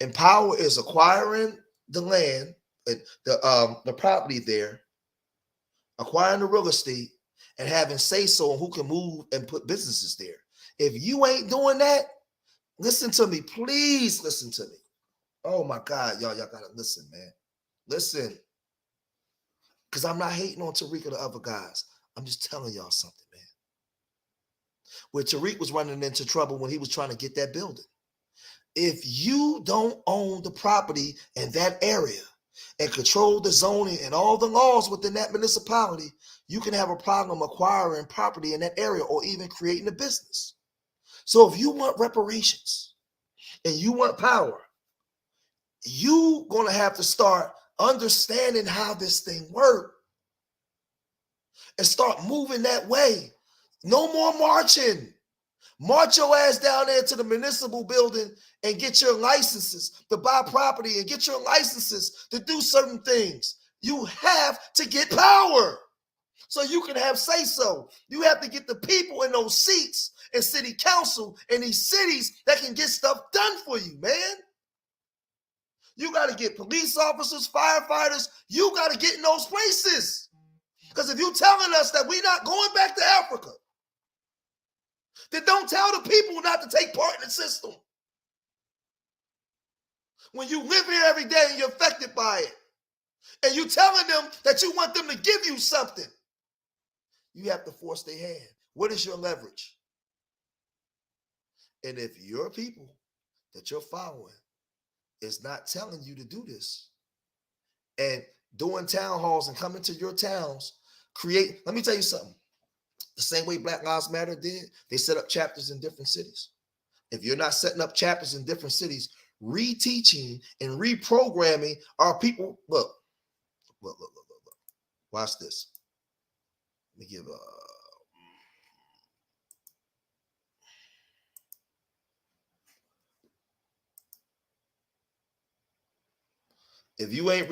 And power is acquiring the land, the property there, acquiring the real estate, and having say-so on who can move and put businesses there. If you ain't doing that, listen to me. Please listen to me. Oh my God, y'all gotta listen, man. Listen. Because I'm not hating on Tariq or the other guys. I'm just telling y'all something, man. Where Tariq was running into trouble when he was trying to get that building. If you don't own the property in that area and control the zoning and all the laws within that municipality, you can have a problem acquiring property in that area or even creating a business. So if you want reparations and you want power, you're going to have to start understanding how this thing works and start moving that way. No more marching. March your ass down there to the municipal building and get your licenses to buy property and get your licenses to do certain things. You have to get power so you can have say-so. You have to get the people in those seats in city council in these cities that can get stuff done for you, man. You got to get police officers, firefighters. You got to get in those places. Because if you're telling us that we're not going back to Africa, then don't tell the people not to take part in the system. When you live here every day and you're affected by it, and you're telling them that you want them to give you something, you have to force their hand. What is your leverage? And if your people that you're following is not telling you to do this and doing town halls and coming to your towns, let me tell you something. The same way Black Lives Matter did, they set up chapters in different cities. If you're not setting up chapters in different cities, reteaching and reprogramming our people, look. Watch this. Let me give If you ain't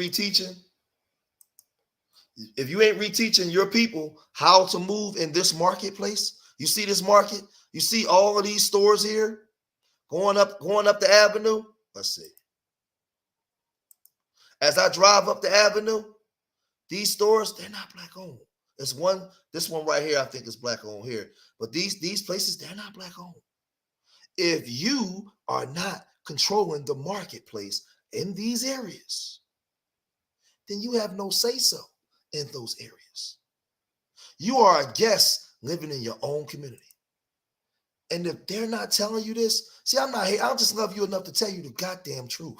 reteaching your people how to move in this marketplace, you see this market, you see all of these stores here going up the avenue. Let's see. As I drive up the avenue, these stores, they're not black owned. This one right here, I think is black owned here. But these places, they're not black owned. If you are not controlling the marketplace in these areas, then you have no say-so in those areas. You are a guest living in your own community. And if they're not telling you this, see, I'll just love you enough to tell you the goddamn truth.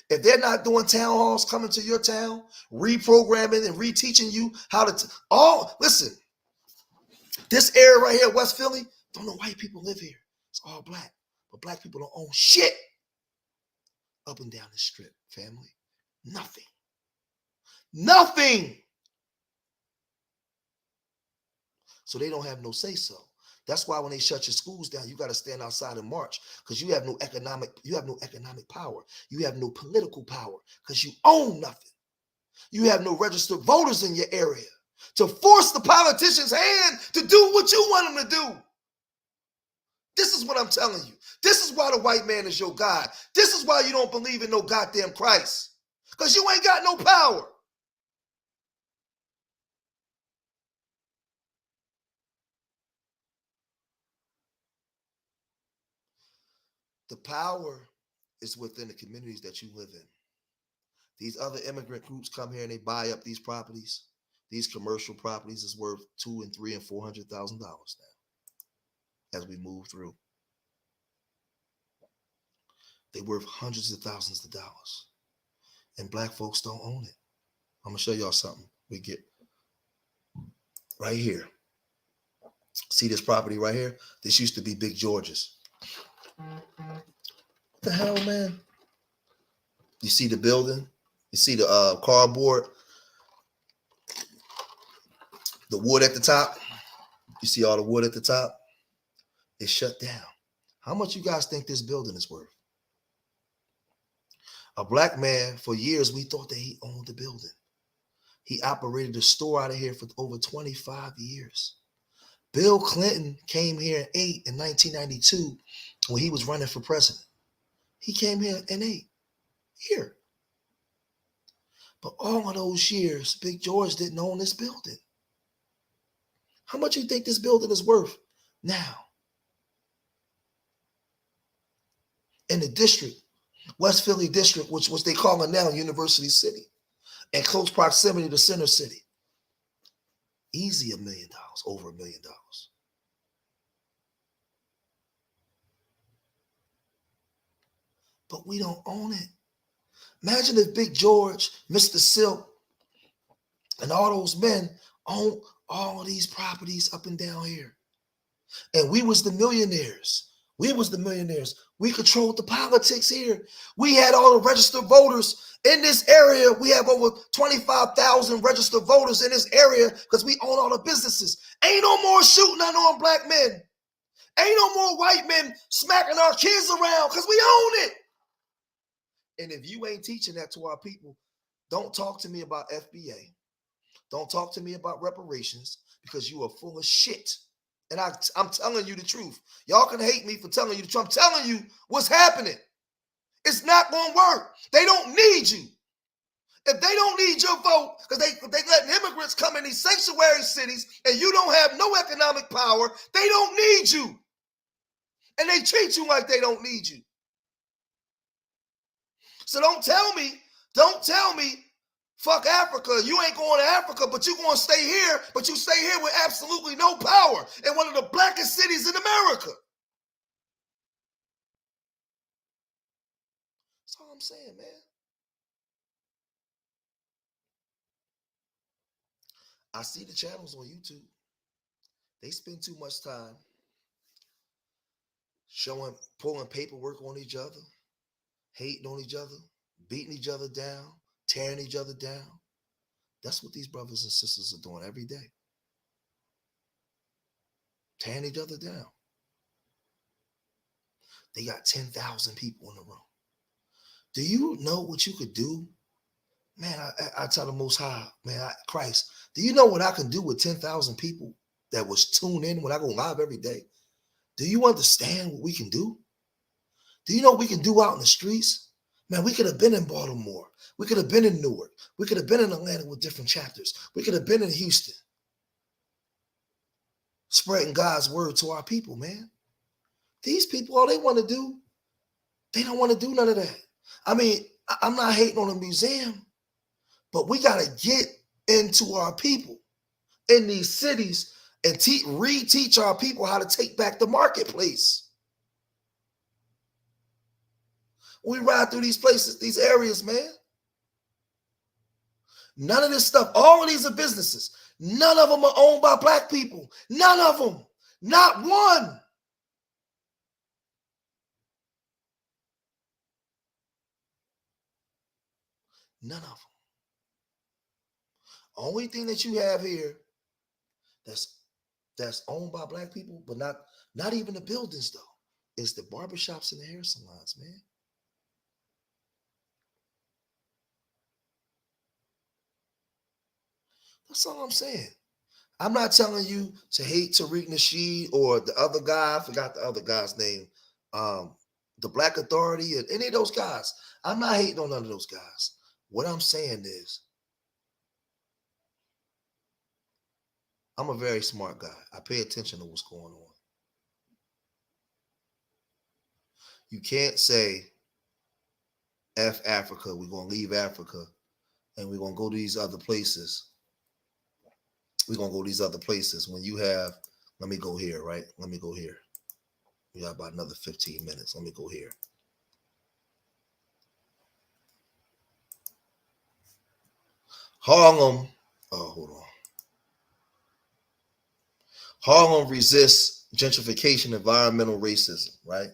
If they're not doing town halls coming to your town, reprogramming and reteaching you how to, listen, this area right here, West Philly, don't know white people live here. It's all black. But black people don't own shit up and down the strip, family. Nothing. Nothing. So they don't have no say-so. That's why when they shut your schools down, you got to stand outside and march because you have no economic power. You have no political power because you own nothing. You have no registered voters in your area to force the politician's hand to do what you want them to do. This is what I'm telling you. This is why the white man is your God. This is why you don't believe in no goddamn Christ. Because you ain't got no power. The power is within the communities that you live in. These other immigrant groups come here and they buy up these properties. These commercial properties is worth $200,000 and $300,000 and $400,000 now as we move through. They're worth hundreds of thousands of dollars. And black folks don't own it. I'm going to show y'all something. We get right here. See this property right here? This used to be Big George's. What the hell, man? You see the building? You see the cardboard? The wood at the top? You see all the wood at the top? It's shut down. How much you guys think this building is worth? A black man, for years, we thought that he owned the building. He operated a store out of here for over 25 years. Bill Clinton came here and ate in 1992 when he was running for president. He came here and ate here. But all of those years, Big George didn't own this building. How much you think this building is worth now? In the district, West Philly district, which they call it now University City, in close proximity to Center City. Easy $1 million, over $1 million. But we don't own it. Imagine if Big George, Mr. Silk, and all those men own all of these properties up and down here. And we was the millionaires. We was the millionaires. We controlled the politics here. We had all the registered voters in this area. We have over 25,000 registered voters in this area because we own all the businesses. Ain't no more shooting unarmed black men. Ain't no more white men smacking our kids around because we own it. And if you ain't teaching that to our people, don't talk to me about FBA. Don't talk to me about reparations because you are full of shit. And I'm telling you the truth. Y'all can hate me for telling you the truth. I'm telling you what's happening. It's not going to work. They don't need you. If they don't need your vote, because they letting immigrants come in these sanctuary cities and you don't have no economic power, they don't need you. And they treat you like they don't need you. So don't tell me, fuck Africa. You ain't going to Africa, but you're going to stay here, but you stay here with absolutely no power in one of the blackest cities in America. That's all I'm saying, man. I see the channels on YouTube. They spend too much time pulling paperwork on each other, hating on each other, beating each other down, tearing each other down. That's what these brothers and sisters are doing every day. Tearing each other down. They got 10,000 people in the room. Do you know what you could do? Man, I tell the Most High, man, Christ, do you know what I can do with 10,000 people that was tuned in when I go live every day? Do you understand what we can do? Do you know what we can do out in the streets? Man, we could have been in Baltimore. We could have been in Newark. We could have been in Atlanta with different chapters. We could have been in Houston. Spreading God's word to our people, man. These people, all they want to do, they don't want to do none of that. I mean, I'm not hating on a museum, but we got to get into our people in these cities and reteach our people how to take back the marketplace. We ride through these places, these areas, man. None of this stuff, all of these are businesses. None of them are owned by black people. None of them. Not one. None of them. Only thing that you have here that's owned by black people, but not even the buildings though, is the barbershops and the hair salons, man. That's all I'm saying. I'm not telling you to hate Tariq Nasheed or the other guy. I forgot the other guy's name. The Black Authority and any of those guys. I'm not hating on none of those guys. What I'm saying is, I'm a very smart guy. I pay attention to what's going on. You can't say, F Africa, we're going to leave Africa, and we're going to go to these other places. We're going to go to these other places when you have, let me go here, right? Let me go here. We got about another 15 minutes. Let me go here. Harlem, hold on. Harlem resists gentrification, environmental racism, right?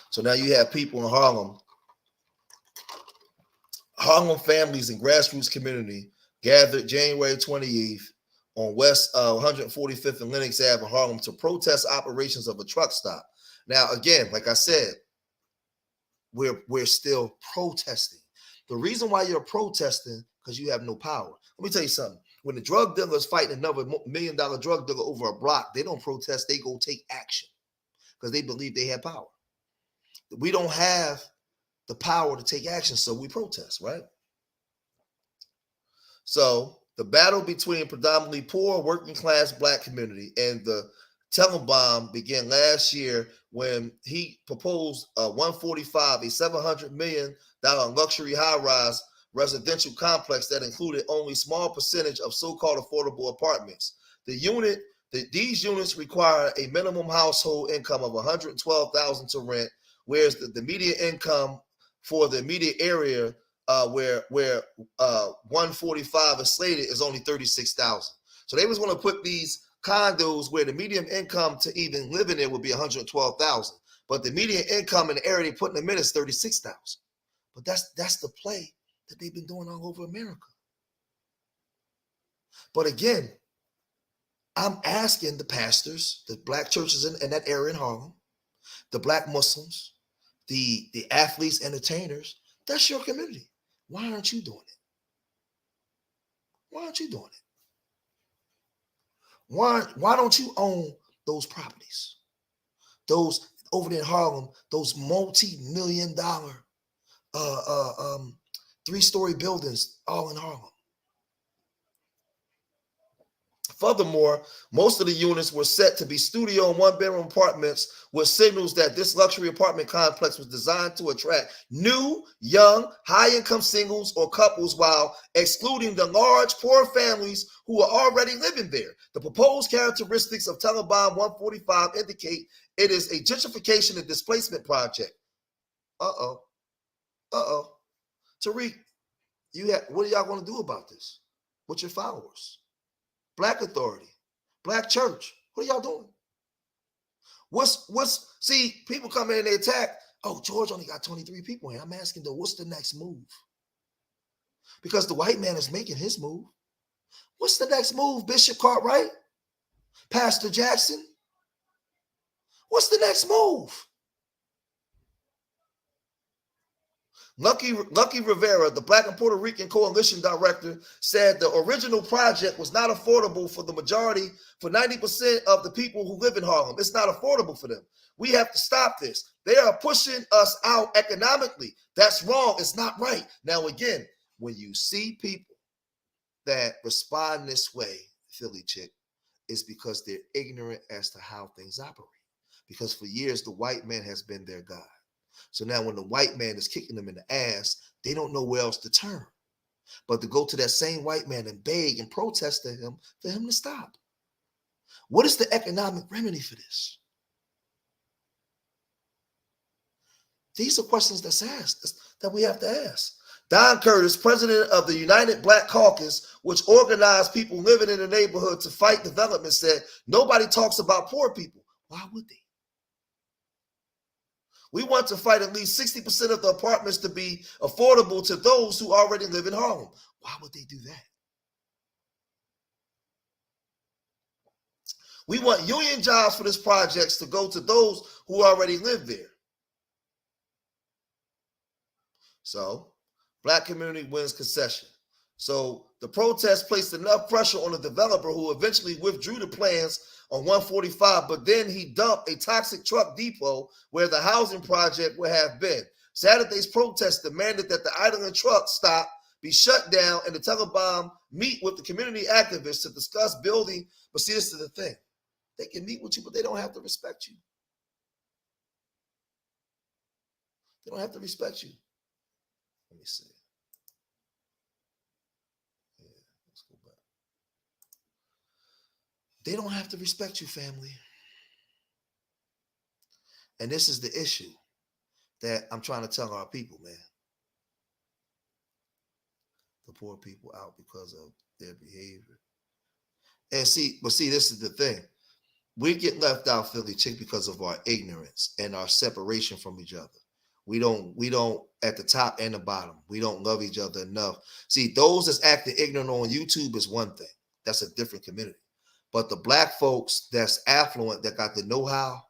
So now you have people in Harlem families and grassroots community gathered January 28th on West 145th and Lenox Ave in Harlem to protest operations of a truck stop. Now, again, like I said, we're still protesting. The reason why you're protesting because you have no power. Let me tell you something. When the drug dealer is fighting another $1 million drug dealer over a block, they don't protest. They go take action because they believe they have power. We don't have the power to take action, so we protest, right? So the battle between predominantly poor, working class black community and the Taliban began last year when he proposed a 145, a $700 million luxury high-rise residential complex that included only small percentage of so-called affordable apartments. These units require a minimum household income of $112,000 to rent, whereas the median income for the immediate area where 145 is slated is only $36,000. So they was going to put these condos where the median income to even live in there would be $112,000, but the median income in the area they putting them in is $36,000. But that's the play that they've been doing all over America. But again, I'm asking the pastors, the black churches in that area in Harlem, the black Muslims, the athletes, entertainers, that's your community. Why aren't you doing it? Why aren't you doing it? Why don't you own those properties? Those over there in Harlem, those multi-million-dollar 3-story buildings all in Harlem. Furthermore, most of the units were set to be studio and one-bedroom apartments with signals that this luxury apartment complex was designed to attract new, young, high-income singles or couples while excluding the large, poor families who are already living there. The proposed characteristics of Taliban 145 indicate it is a gentrification and displacement project. Tariq, what are y'all going to do about this with your followers? Black Authority, Black Church, what are y'all doing? See, people come in and they attack. Oh, George only got 23 people here. I'm asking though, what's the next move? Because the white man is making his move. What's the next move, Bishop Cartwright? Pastor Jackson? What's the next move? Lucky Rivera, the Black and Puerto Rican Coalition Director, said the original project was not affordable for the majority, for 90% of the people who live in Harlem. It's not affordable for them. We have to stop this. They are pushing us out economically. That's wrong. It's not right. Now, again, when you see people that respond this way, Philly chick, is because they're ignorant as to how things operate. Because for years, the white man has been their God. So now when the white man is kicking them in the ass, they don't know where else to turn but to go to that same white man and beg and protest to him for him to stop. What is the economic remedy for this? These are questions that's asked, that we have to ask. Don Curtis, president of the United Black Caucus, which organized people living in the neighborhood to fight development, said, nobody talks about poor people. Why would they? We want to fight at least 60% of the apartments to be affordable to those who already live in Harlem. Why would they do that? We want union jobs for this project to go to those who already live there. So, black community wins concession. So the protest placed enough pressure on the developer who eventually withdrew the plans on 145, but then he dumped a toxic truck depot where the housing project would have been. Saturday's protest demanded that the idling truck stop be shut down and the Taliban meet with the community activists to discuss building. But see, this is the thing. They can meet with you, but they don't have to respect you. They don't have to respect you. Let me see. Yeah, let's go back. They don't have to respect you, family. And this is the issue that I'm trying to tell our people, man. The poor people out because of their behavior. And see, this is the thing. We get left out, Philly chick, because of our ignorance and our separation from each other. We don't at the top and the bottom. We don't love each other enough. See, those that's acting ignorant on YouTube is one thing. That's a different community. But the black folks that's affluent, that got the know-how,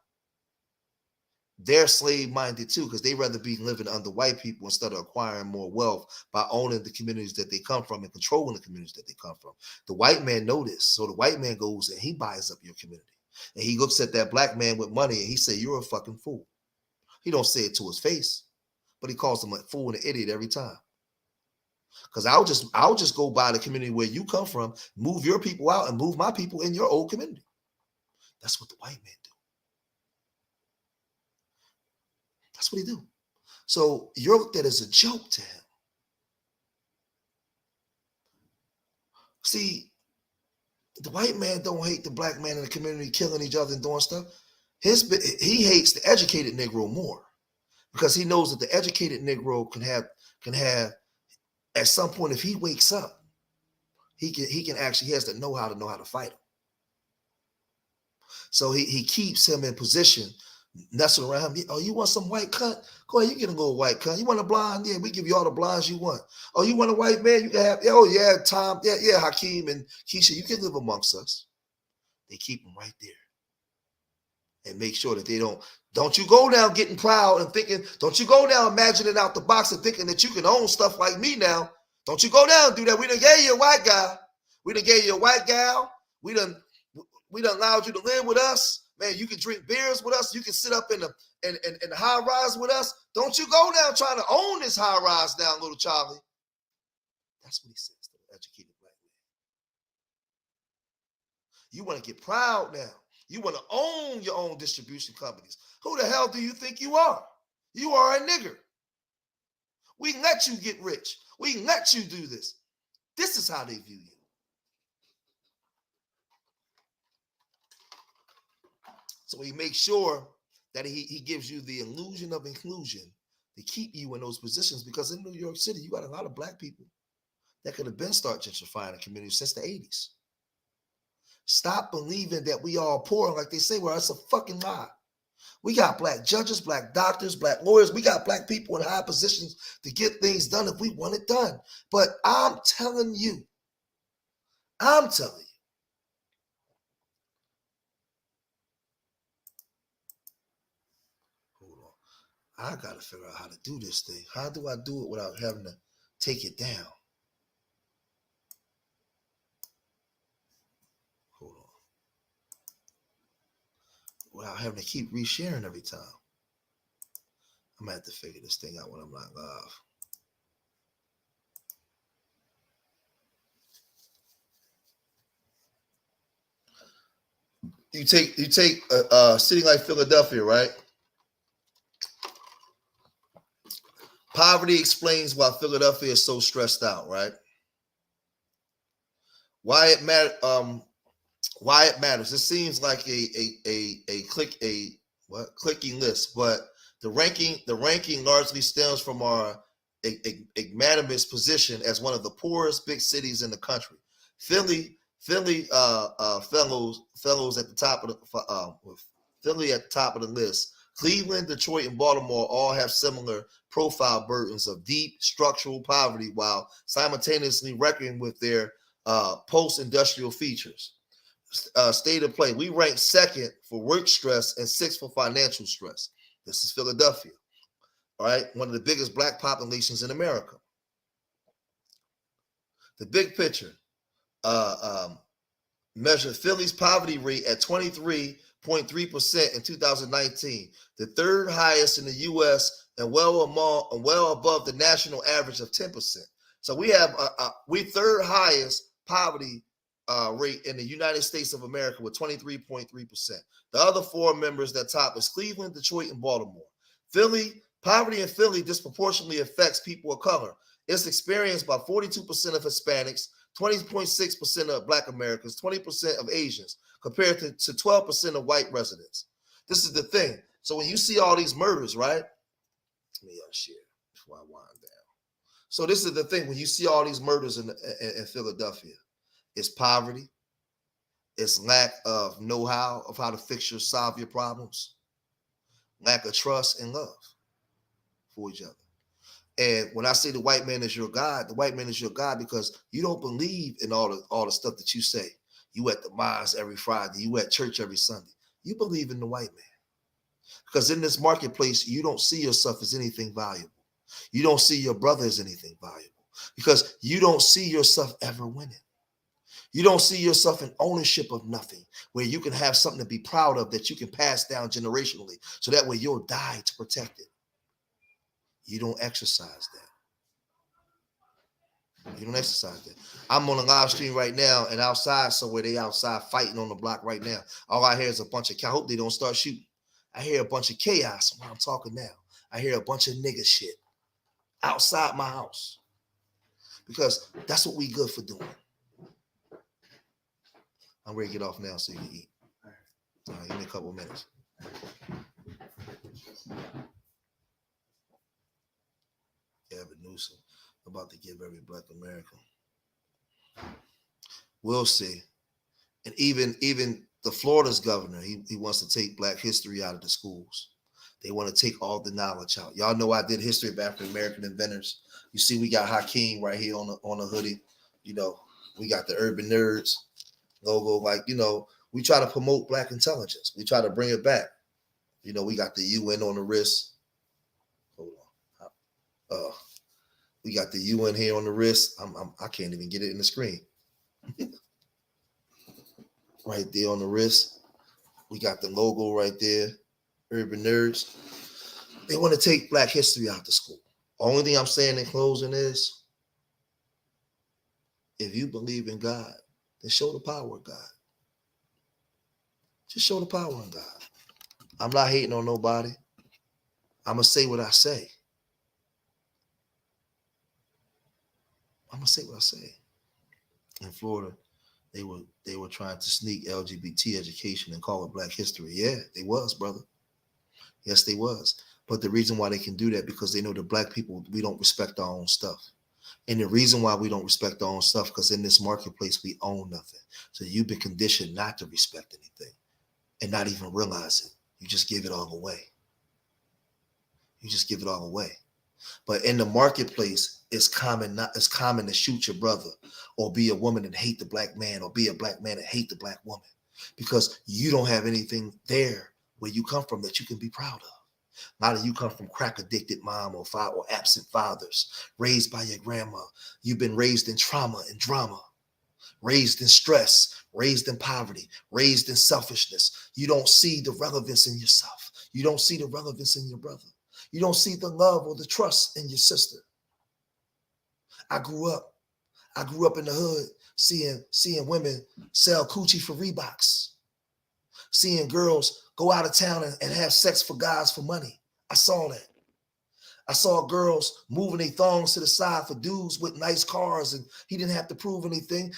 they're slave-minded too, because they rather be living under white people instead of acquiring more wealth by owning the communities that they come from and controlling the communities that they come from. The white man know this. So the white man goes and he buys up your community. And he looks at that black man with money and he say, you're a fucking fool. He don't say it to his face, but he calls him a fool and an idiot every time. Because I'll just go by the community where you come from, move your people out and move my people in your old community. That's what the white man do. That's what he do. So you're looked at as a joke to him. See, the white man don't hate the black man in the community killing each other and doing stuff. He hates the educated Negro more because he knows that the educated Negro can have at some point, if he wakes up, he can actually, he has to know how to fight him. So he keeps him in position, nestled around him. Oh, you want some white cunt? Go ahead, you get a little white cunt. You want a blonde? Yeah, we give you all the blondes you want. Oh, you want a white man? You can have, oh yeah, Tom, yeah, Hakeem and Keisha, you can live amongst us. They keep them right there. And make sure that they don't you go down getting proud and thinking, don't you go down imagining out the box and thinking that you can own stuff like me now. Don't you go down and do that. We done gave you a white guy. We done gave you a white gal. We done allowed you to live with us. Man, you can drink beers with us. You can sit up in the high rise with us. Don't you go down trying to own this high rise down, little Charlie. That's what he says to the educated black man. You want to get proud now. You want to own your own distribution companies. Who the hell do you think you are? You are a nigger. We let you get rich. We let you do this. This is how they view you. So he makes sure that he gives you the illusion of inclusion to keep you in those positions, because in New York City, you got a lot of black people that could have been start gentrifying the community since the 80s. Stop believing that we all poor like they say. Well, that's a fucking lie. We got black judges, black doctors, black lawyers. We got black people in high positions to get things done if we want it done. But I'm telling you, hold on. I got to figure out how to do this thing. How do I do it without having to take it down? Hold on. Without having to keep resharing every time. I'm going to have to figure this thing out when I'm not live. You take a city like Philadelphia, right? Poverty explains why Philadelphia is so stressed out, right? Why it matters. It seems like a clicking list, but the ranking largely stems from our magnanimous position as one of the poorest big cities in the country. Philly fellows at the top of the list. Cleveland, Detroit, and Baltimore all have similar profile burdens of deep structural poverty, while simultaneously reckoning with their post-industrial features. State of play: we rank second for work stress and sixth for financial stress. This is Philadelphia, all right? One of the biggest black populations in America. The big picture measured Philly's poverty rate at 23.3% in 2019, the third highest in the U.S. and well above the national average of 10%. So we have we third highest poverty rate in the United States of America with 23.3%. The other four members that top is Cleveland, Detroit, and Baltimore. Poverty in Philly disproportionately affects people of color. It's experienced by 42% of Hispanics, 20.6% of Black Americans, 20% of Asians, compared to 12% of white residents. This is the thing. So when you see all these murders, right? Let me share before I wind down. So this is the thing. When you see all these murders in Philadelphia, it's poverty. It's lack of know-how of how to solve your problems. Lack of trust and love for each other. And when I say the white man is your God, the white man is your God because you don't believe in all the stuff that you say. You at the mosque every Friday, you at church every Sunday. You believe in the white man. Because in this marketplace, you don't see yourself as anything valuable. You don't see your brother as anything valuable because you don't see yourself ever winning. You don't see yourself in ownership of nothing, where you can have something to be proud of that you can pass down generationally, so that way you'll die to protect it. You don't exercise that. You don't exercise that. I'm on a live stream right now, and outside somewhere, they outside fighting on the block right now. All I hear is a bunch of, I hope they don't start shooting. I hear a bunch of chaos when I'm talking now. I hear a bunch of nigga shit outside my house because that's what we good for doing. I'm ready to get off now so you can eat. All right, give me a couple of minutes. Gavin Newsom about to give every Black American. We'll see. And even the Florida's governor, he wants to take Black history out of the schools. They want to take all the knowledge out. Y'all know I did history of African American inventors. You see, we got Hakeem right here on the hoodie. You know, we got the Urban Nerds logo. Like, you know, we try to promote Black intelligence. We try to bring it back. You know, we got the UN on the wrist. Hold on. We got the UN here on the wrist. I can't even get it in the screen. Right there on the wrist. We got the logo right there. Urban Nerds. They want to take Black history out of school. Only thing I'm saying in closing is, if you believe in God, then show the power of God. Just show the power of God. I'm not hating on nobody. I'm going to say what I say. I'm going to say what I say. In Florida, they were trying to sneak LGBT education and call it Black history. Yeah, they was, brother. Yes, they was. But the reason why they can do that, because they know that Black people, we don't respect our own stuff. And the reason why we don't respect our own stuff, because in this marketplace, we own nothing. So you've been conditioned not to respect anything and not even realize it. You just give it all away. You just give it all away. But in the marketplace, it's common to shoot your brother, or be a woman and hate the Black man, or be a Black man and hate the Black woman, because you don't have anything there where you come from that you can be proud of. Now that you come from crack addicted mom or absent fathers, raised by your grandma, you've been raised in trauma and drama, raised in stress, raised in poverty, raised in selfishness. You don't see the relevance in yourself. You don't see the relevance in your brother. You don't see the love or the trust in your sister. I grew up in the hood seeing women sell coochie for Reeboks, seeing girls go out of town and have sex for guys for money. I saw that. I saw girls moving their thongs to the side for dudes with nice cars, and he didn't have to prove anything.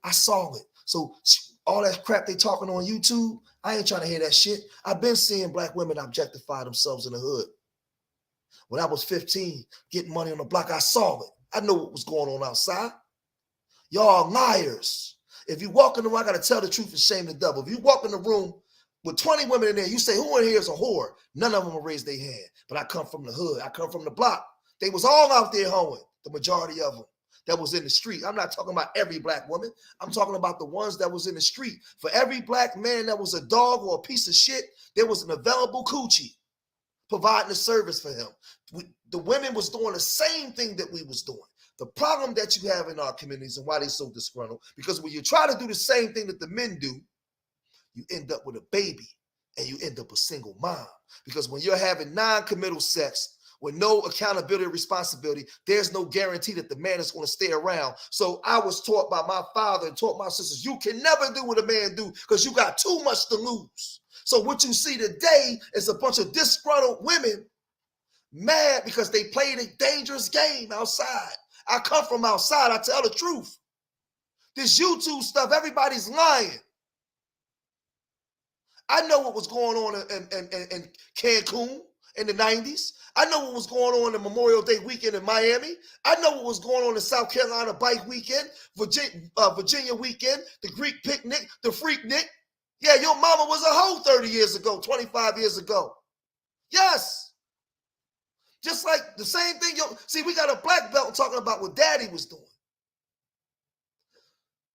I saw it. So all that crap they talking on YouTube, I ain't trying to hear that shit. I've been seeing Black women objectify themselves in the hood. When I was 15, getting money on the block, I saw it. I know what was going on outside. Y'all liars. If you walk in the room, I got to tell the truth and shame the devil. If you walk in the room with 20 women in there, you say, who in here is a whore? None of them will raise their hand. But I come from the hood. I come from the block. They was all out there hoeing, the majority of them that was in the street. I'm not talking about every Black woman. I'm talking about the ones that was in the street. For every Black man that was a dog or a piece of shit, there was an available coochie providing a service for him. The women was doing the same thing that we was doing. The problem that you have in our communities and why they're so disgruntled, because when you try to do the same thing that the men do, you end up with a baby and you end up a single mom. Because when you're having non-committal sex with no accountability or responsibility, there's no guarantee that the man is going to stay around. So I was taught by my father and taught my sisters, you can never do what a man do because you got too much to lose. So what you see today is a bunch of disgruntled women mad because they played a dangerous game outside. I come from outside. I tell the truth. This YouTube stuff, everybody's lying. I know what was going on in Cancun in the 90s. I know what was going on in Memorial Day weekend in Miami. I know what was going on in South Carolina bike weekend, Virginia weekend, the Greek picnic, the Freaknik. Yeah, your mama was a hoe 30 years ago, 25 years ago. Yes. Just like the same thing. See, we got a black belt talking about what daddy was doing.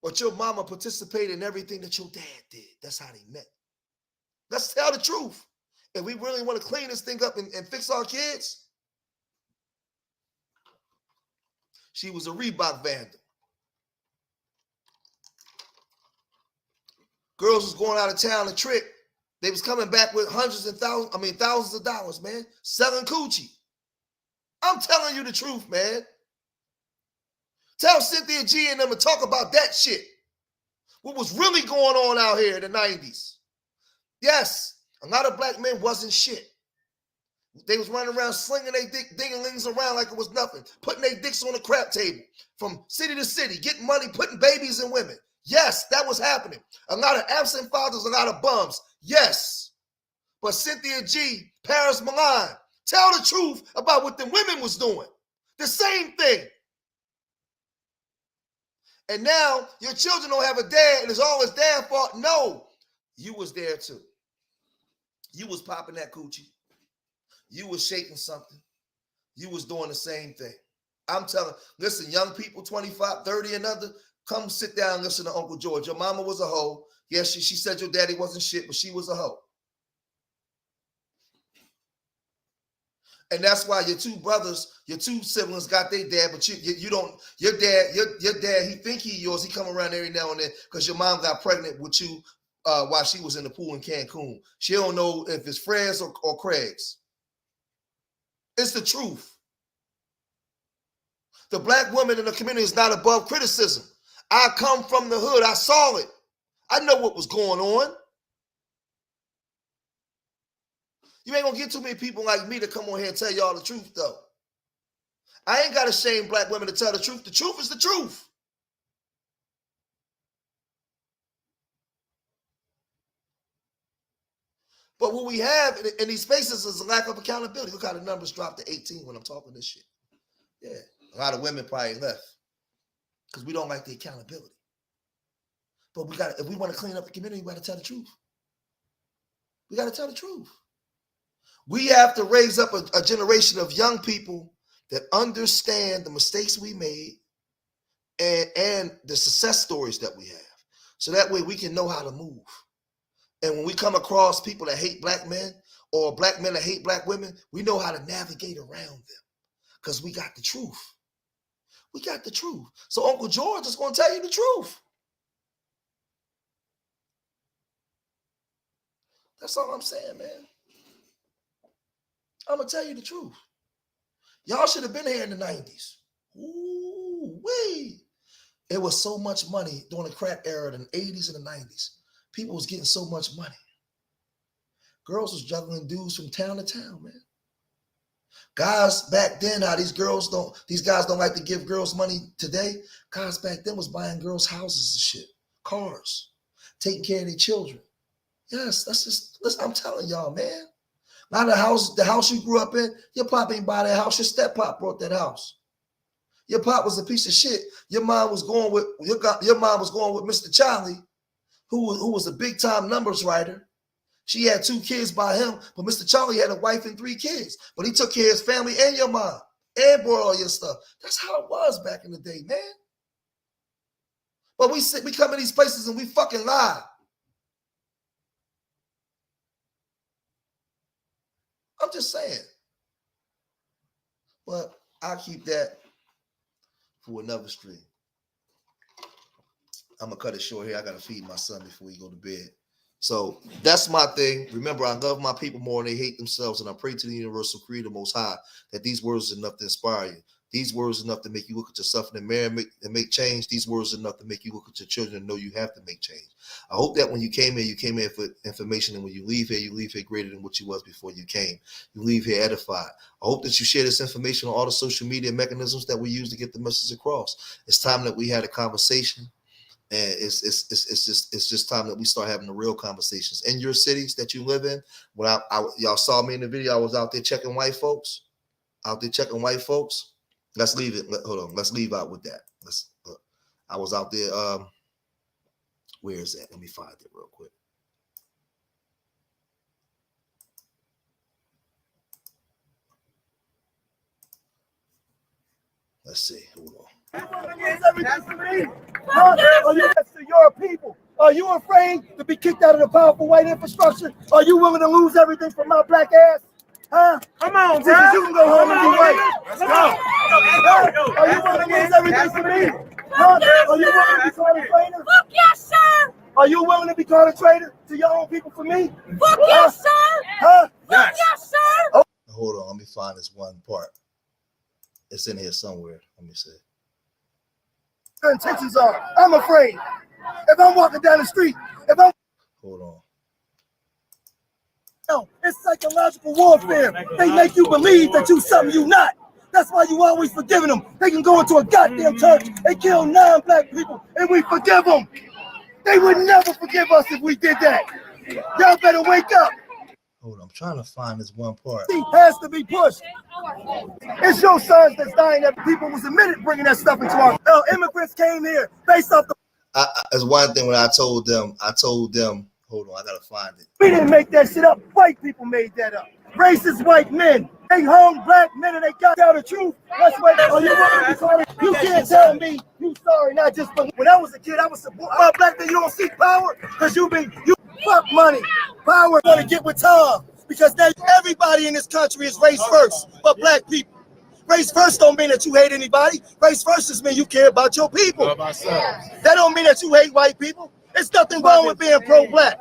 But your mama participated in everything that your dad did. That's how they met. Let's tell the truth. If we really want to clean this thing up and fix our kids, she was a Reebok vandal. Girls was going out of town to trick. They was coming back with thousands of dollars, man, selling coochie. I'm telling you the truth, man. Tell Cynthia G and them to talk about that shit. What was really going on out here in the 90s. Yes, a lot of black men wasn't shit. They was running around slinging their ding-a-lings around like it was nothing, putting their dicks on the crap table from city to city, getting money, putting babies in women. Yes, that was happening. A lot of absent fathers, a lot of bums. Yes. But Cynthia G, Paris Milan, tell the truth about what the women was doing. The same thing. And now your children don't have a dad and it's all his dad's fault. No, you was there too. You was popping that coochie. You was shaking something. You was doing the same thing. I'm telling, listen, young people, 25, 30 and under, come sit down and listen to Uncle George. Your mama was a hoe. Yes, she said your daddy wasn't shit, but she was a hoe. And that's why your two brothers, your two siblings got their dad, but you don't, your dad, he think he yours. He come around every now and then because your mom got pregnant with you while she was in the pool in Cancun. She don't know if it's Fred's or Craig's. It's the truth. The black woman in the community is not above criticism. I come from the hood. I saw it. I know what was going on. You ain't gonna get too many people like me to come on here and tell y'all the truth, though. I ain't got to shame black women to tell the truth. The truth is the truth. But what we have in these spaces is a lack of accountability. Look how the numbers dropped to 18 when I'm talking this shit. Yeah, a lot of women probably left because we don't like the accountability. But if we want to clean up the community, we got to tell the truth. We got to tell the truth. We have to raise up a generation of young people that understand the mistakes we made and the success stories that we have. So that way we can know how to move. And when we come across people that hate black men or black men that hate black women, we know how to navigate around them because we got the truth. We got the truth. So Uncle George is going to tell you the truth. That's all I'm saying, man. I'm going to tell you the truth. Y'all should have been here in the 90s. Ooh-wee. It was so much money during the crack era in the 80s and the 90s. People was getting so much money. Girls was juggling dudes from town to town, man. Guys back then, how these guys don't like to give girls money today. Guys back then was buying girls houses and shit, cars, taking care of their children. Yes, that's just, listen, I'm telling y'all, man. Now the house you grew up in, your pop ain't buy that house. Your step pop brought that house. Your pop was a piece of shit. Your mom was going with Mr. Charlie, who was a big time numbers writer. She had 2 kids by him, but Mr. Charlie had a wife and 3 kids. But he took care of his family and your mom and bought all your stuff. That's how it was back in the day, man. But we come in these places and we fucking lie. I'm just saying. But I'll keep that for another stream. I'm going to cut it short here. I got to feed my son before he go to bed. So that's my thing. Remember, I love my people more than they hate themselves. And I pray to the universal creator most high that these words are enough to inspire you. These words are enough to make you look at yourself in the mirror and make change. These words are enough to make you look at your children and know you have to make change. I hope that when you came here for information. And when you leave here greater than what you was before you came. You leave here edified. I hope that you share this information on all the social media mechanisms that we use to get the message across. It's time that we had a conversation. And it's just time that we start having the real conversations in your cities that you live in. When y'all saw me in the video, I was out there checking white folks. Let's leave it. Hold on. Let's leave out with that. I was out there. Where is that? Let me find it real quick. Let's see. Hold on. Everything for me. Huh? Are you next to your people? Are you afraid to be kicked out of the powerful white infrastructure? Are you willing to lose everything for my black ass? Huh? Come on, You can go home and be white. Let's go. Huh? Are you willing to lose everything for me? Huh? Are you willing to be called a traitor? Fuck yes, sir. Are you willing to be called a traitor to your own people for me? Fuck yes, sir. Huh? Fuck yes, sir. Hold on. Let me find this one part. It's in here somewhere. Let me see. Your intentions are. I'm afraid. If I'm walking down the street, if I'm Hold on. no, it's psychological warfare. They make you believe that you something you not. That's why you always forgiving them. They can go into a goddamn church and kill 9 black people, and we forgive them. They would never forgive us if we did that. Y'all better wake up. Hold on. I'm trying to find this one part. It has to be pushed. It's your sons that's dying that people was admitted bringing that stuff into our immigrants came here based off the That's one thing when I told them, hold on, I gotta find it. we didn't make that shit up. White people made that up. Racist white men. They hung black men and they got out the truth. That's what you can't tell me you sorry, not just for when I was a kid, I was support black men. You don't seek power because you fuck money. Power gonna get with time because everybody in this country is race first, but black people. Race first don't mean that you hate anybody. Race first just mean you care about your people. That don't mean that you hate white people. There's nothing wrong with being pro-black.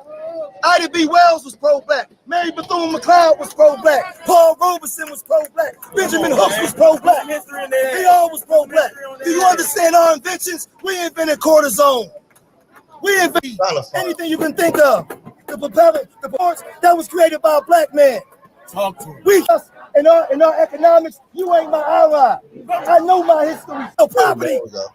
Ida B. Wells was pro-black. Mary Bethune-McLeod was pro-black. Paul Robeson was pro-black. Benjamin Hooks was pro-black. They all was pro-black. Do you understand our inventions? We invented cortisone. We invented anything you can think of. The propeller, the parts that was created by a black man. Talk to him. We in our economics, you ain't my ally. I know my history. No property. There we go.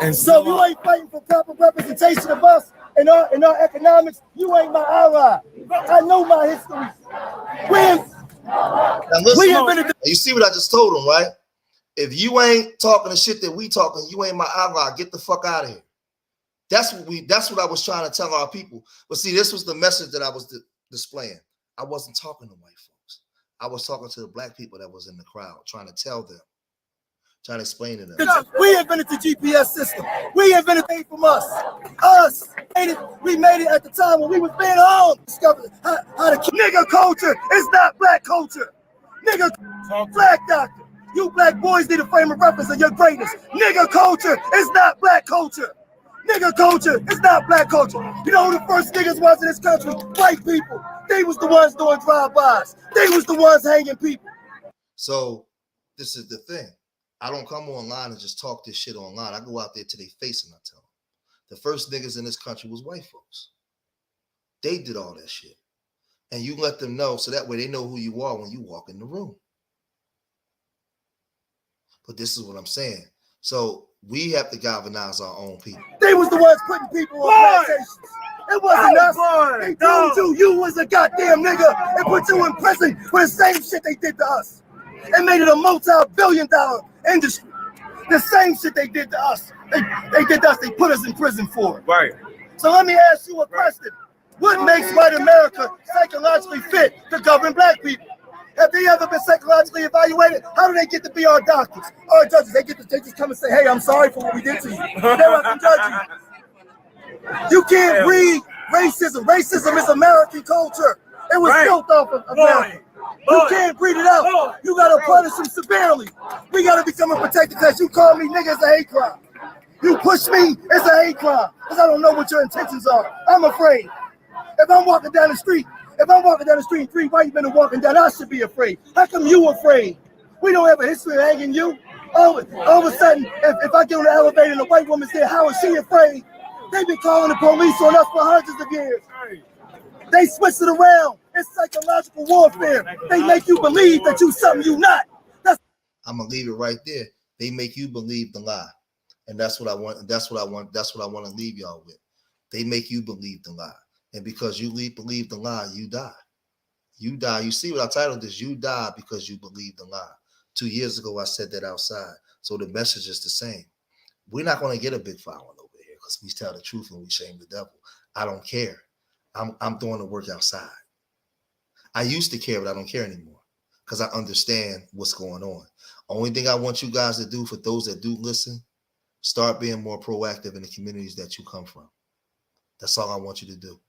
And So you ain't fighting for proper representation of us in our economics. You ain't my ally. I know my history. Now listen, you see what I just told them, right? If you ain't talking the shit that we talking, you ain't my ally. Get the fuck out of here. That's what I was trying to tell our people. But see, this was the message that I was displaying. I wasn't talking to white folks. I was talking to the black people that was in the crowd, trying to tell them, trying to explain to them. We invented the GPS system. We invented it from us. We made it at the time when we was being home. Discovered how to nigga culture is not black culture. Nigga, black doctor. You black boys need a frame of reference of your greatness. Nigga culture is not black culture. Nigga culture is not black culture. You know who the first niggas was in this country? White people. They was the ones doing drive-bys. They was the ones hanging people. So this is the thing. I don't come online and just talk this shit online. I go out there to their face and I tell them. The first niggas in this country was white folks. They did all that shit. And you let them know so that way they know who you are when you walk in the room. But this is what I'm saying. So we have to galvanize our own people. They was the ones putting people on plantations. It wasn't us. They told you was a goddamn nigga and put you in prison for the same shit they did to us. And made it a multi-billion-dollar industry. The same shit they did to us. They did to us. They put us in prison for it. Right. So let me ask you a question. What makes white America psychologically fit to govern black people? Have they ever been psychologically evaluated? How do they get to be our doctors, our judges? They just come and say, "Hey, I'm sorry for what we did to you." They're not gonna judge you. You can't breed racism. Racism is American culture. It was built off of America. You can't breed it out. You gotta punish them severely. We gotta become a protected class. You call me nigga, it's a hate crime. You push me, it's a hate crime. Because I don't know what your intentions are. I'm afraid. If I'm walking down the street and 3 white men are walking down, I should be afraid. How come you afraid? We don't have a history of hanging you. All of a sudden, if I get on the elevator and a white woman's there, how is she afraid? They've been calling the police on us for hundreds of years. They switch it around. It's psychological warfare. They make you believe that you something you not. I'm gonna leave it right there. They make you believe the lie. And that's what I want. That's what I want to leave y'all with. They make you believe the lie. And because you believe the lie, you die. You die. You see what I titled this? You die because you believe the lie. 2 years ago, I said that outside. So the message is the same. We're not going to get a big following over here because we tell the truth and we shame the devil. I don't care. I'm doing the work outside. I used to care, but I don't care anymore because I understand what's going on. Only thing I want you guys to do, for those that do listen, start being more proactive in the communities that you come from. That's all I want you to do.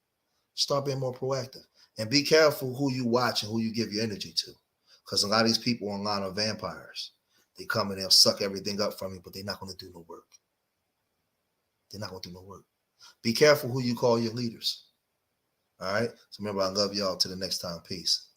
Start being more proactive. And be careful who you watch and who you give your energy to. Because a lot of these people online are vampires. They come and they'll suck everything up from you, but they're not going to do no work. They're not going to do no work. Be careful who you call your leaders. All right? So remember, I love y'all. Till the next time. Peace.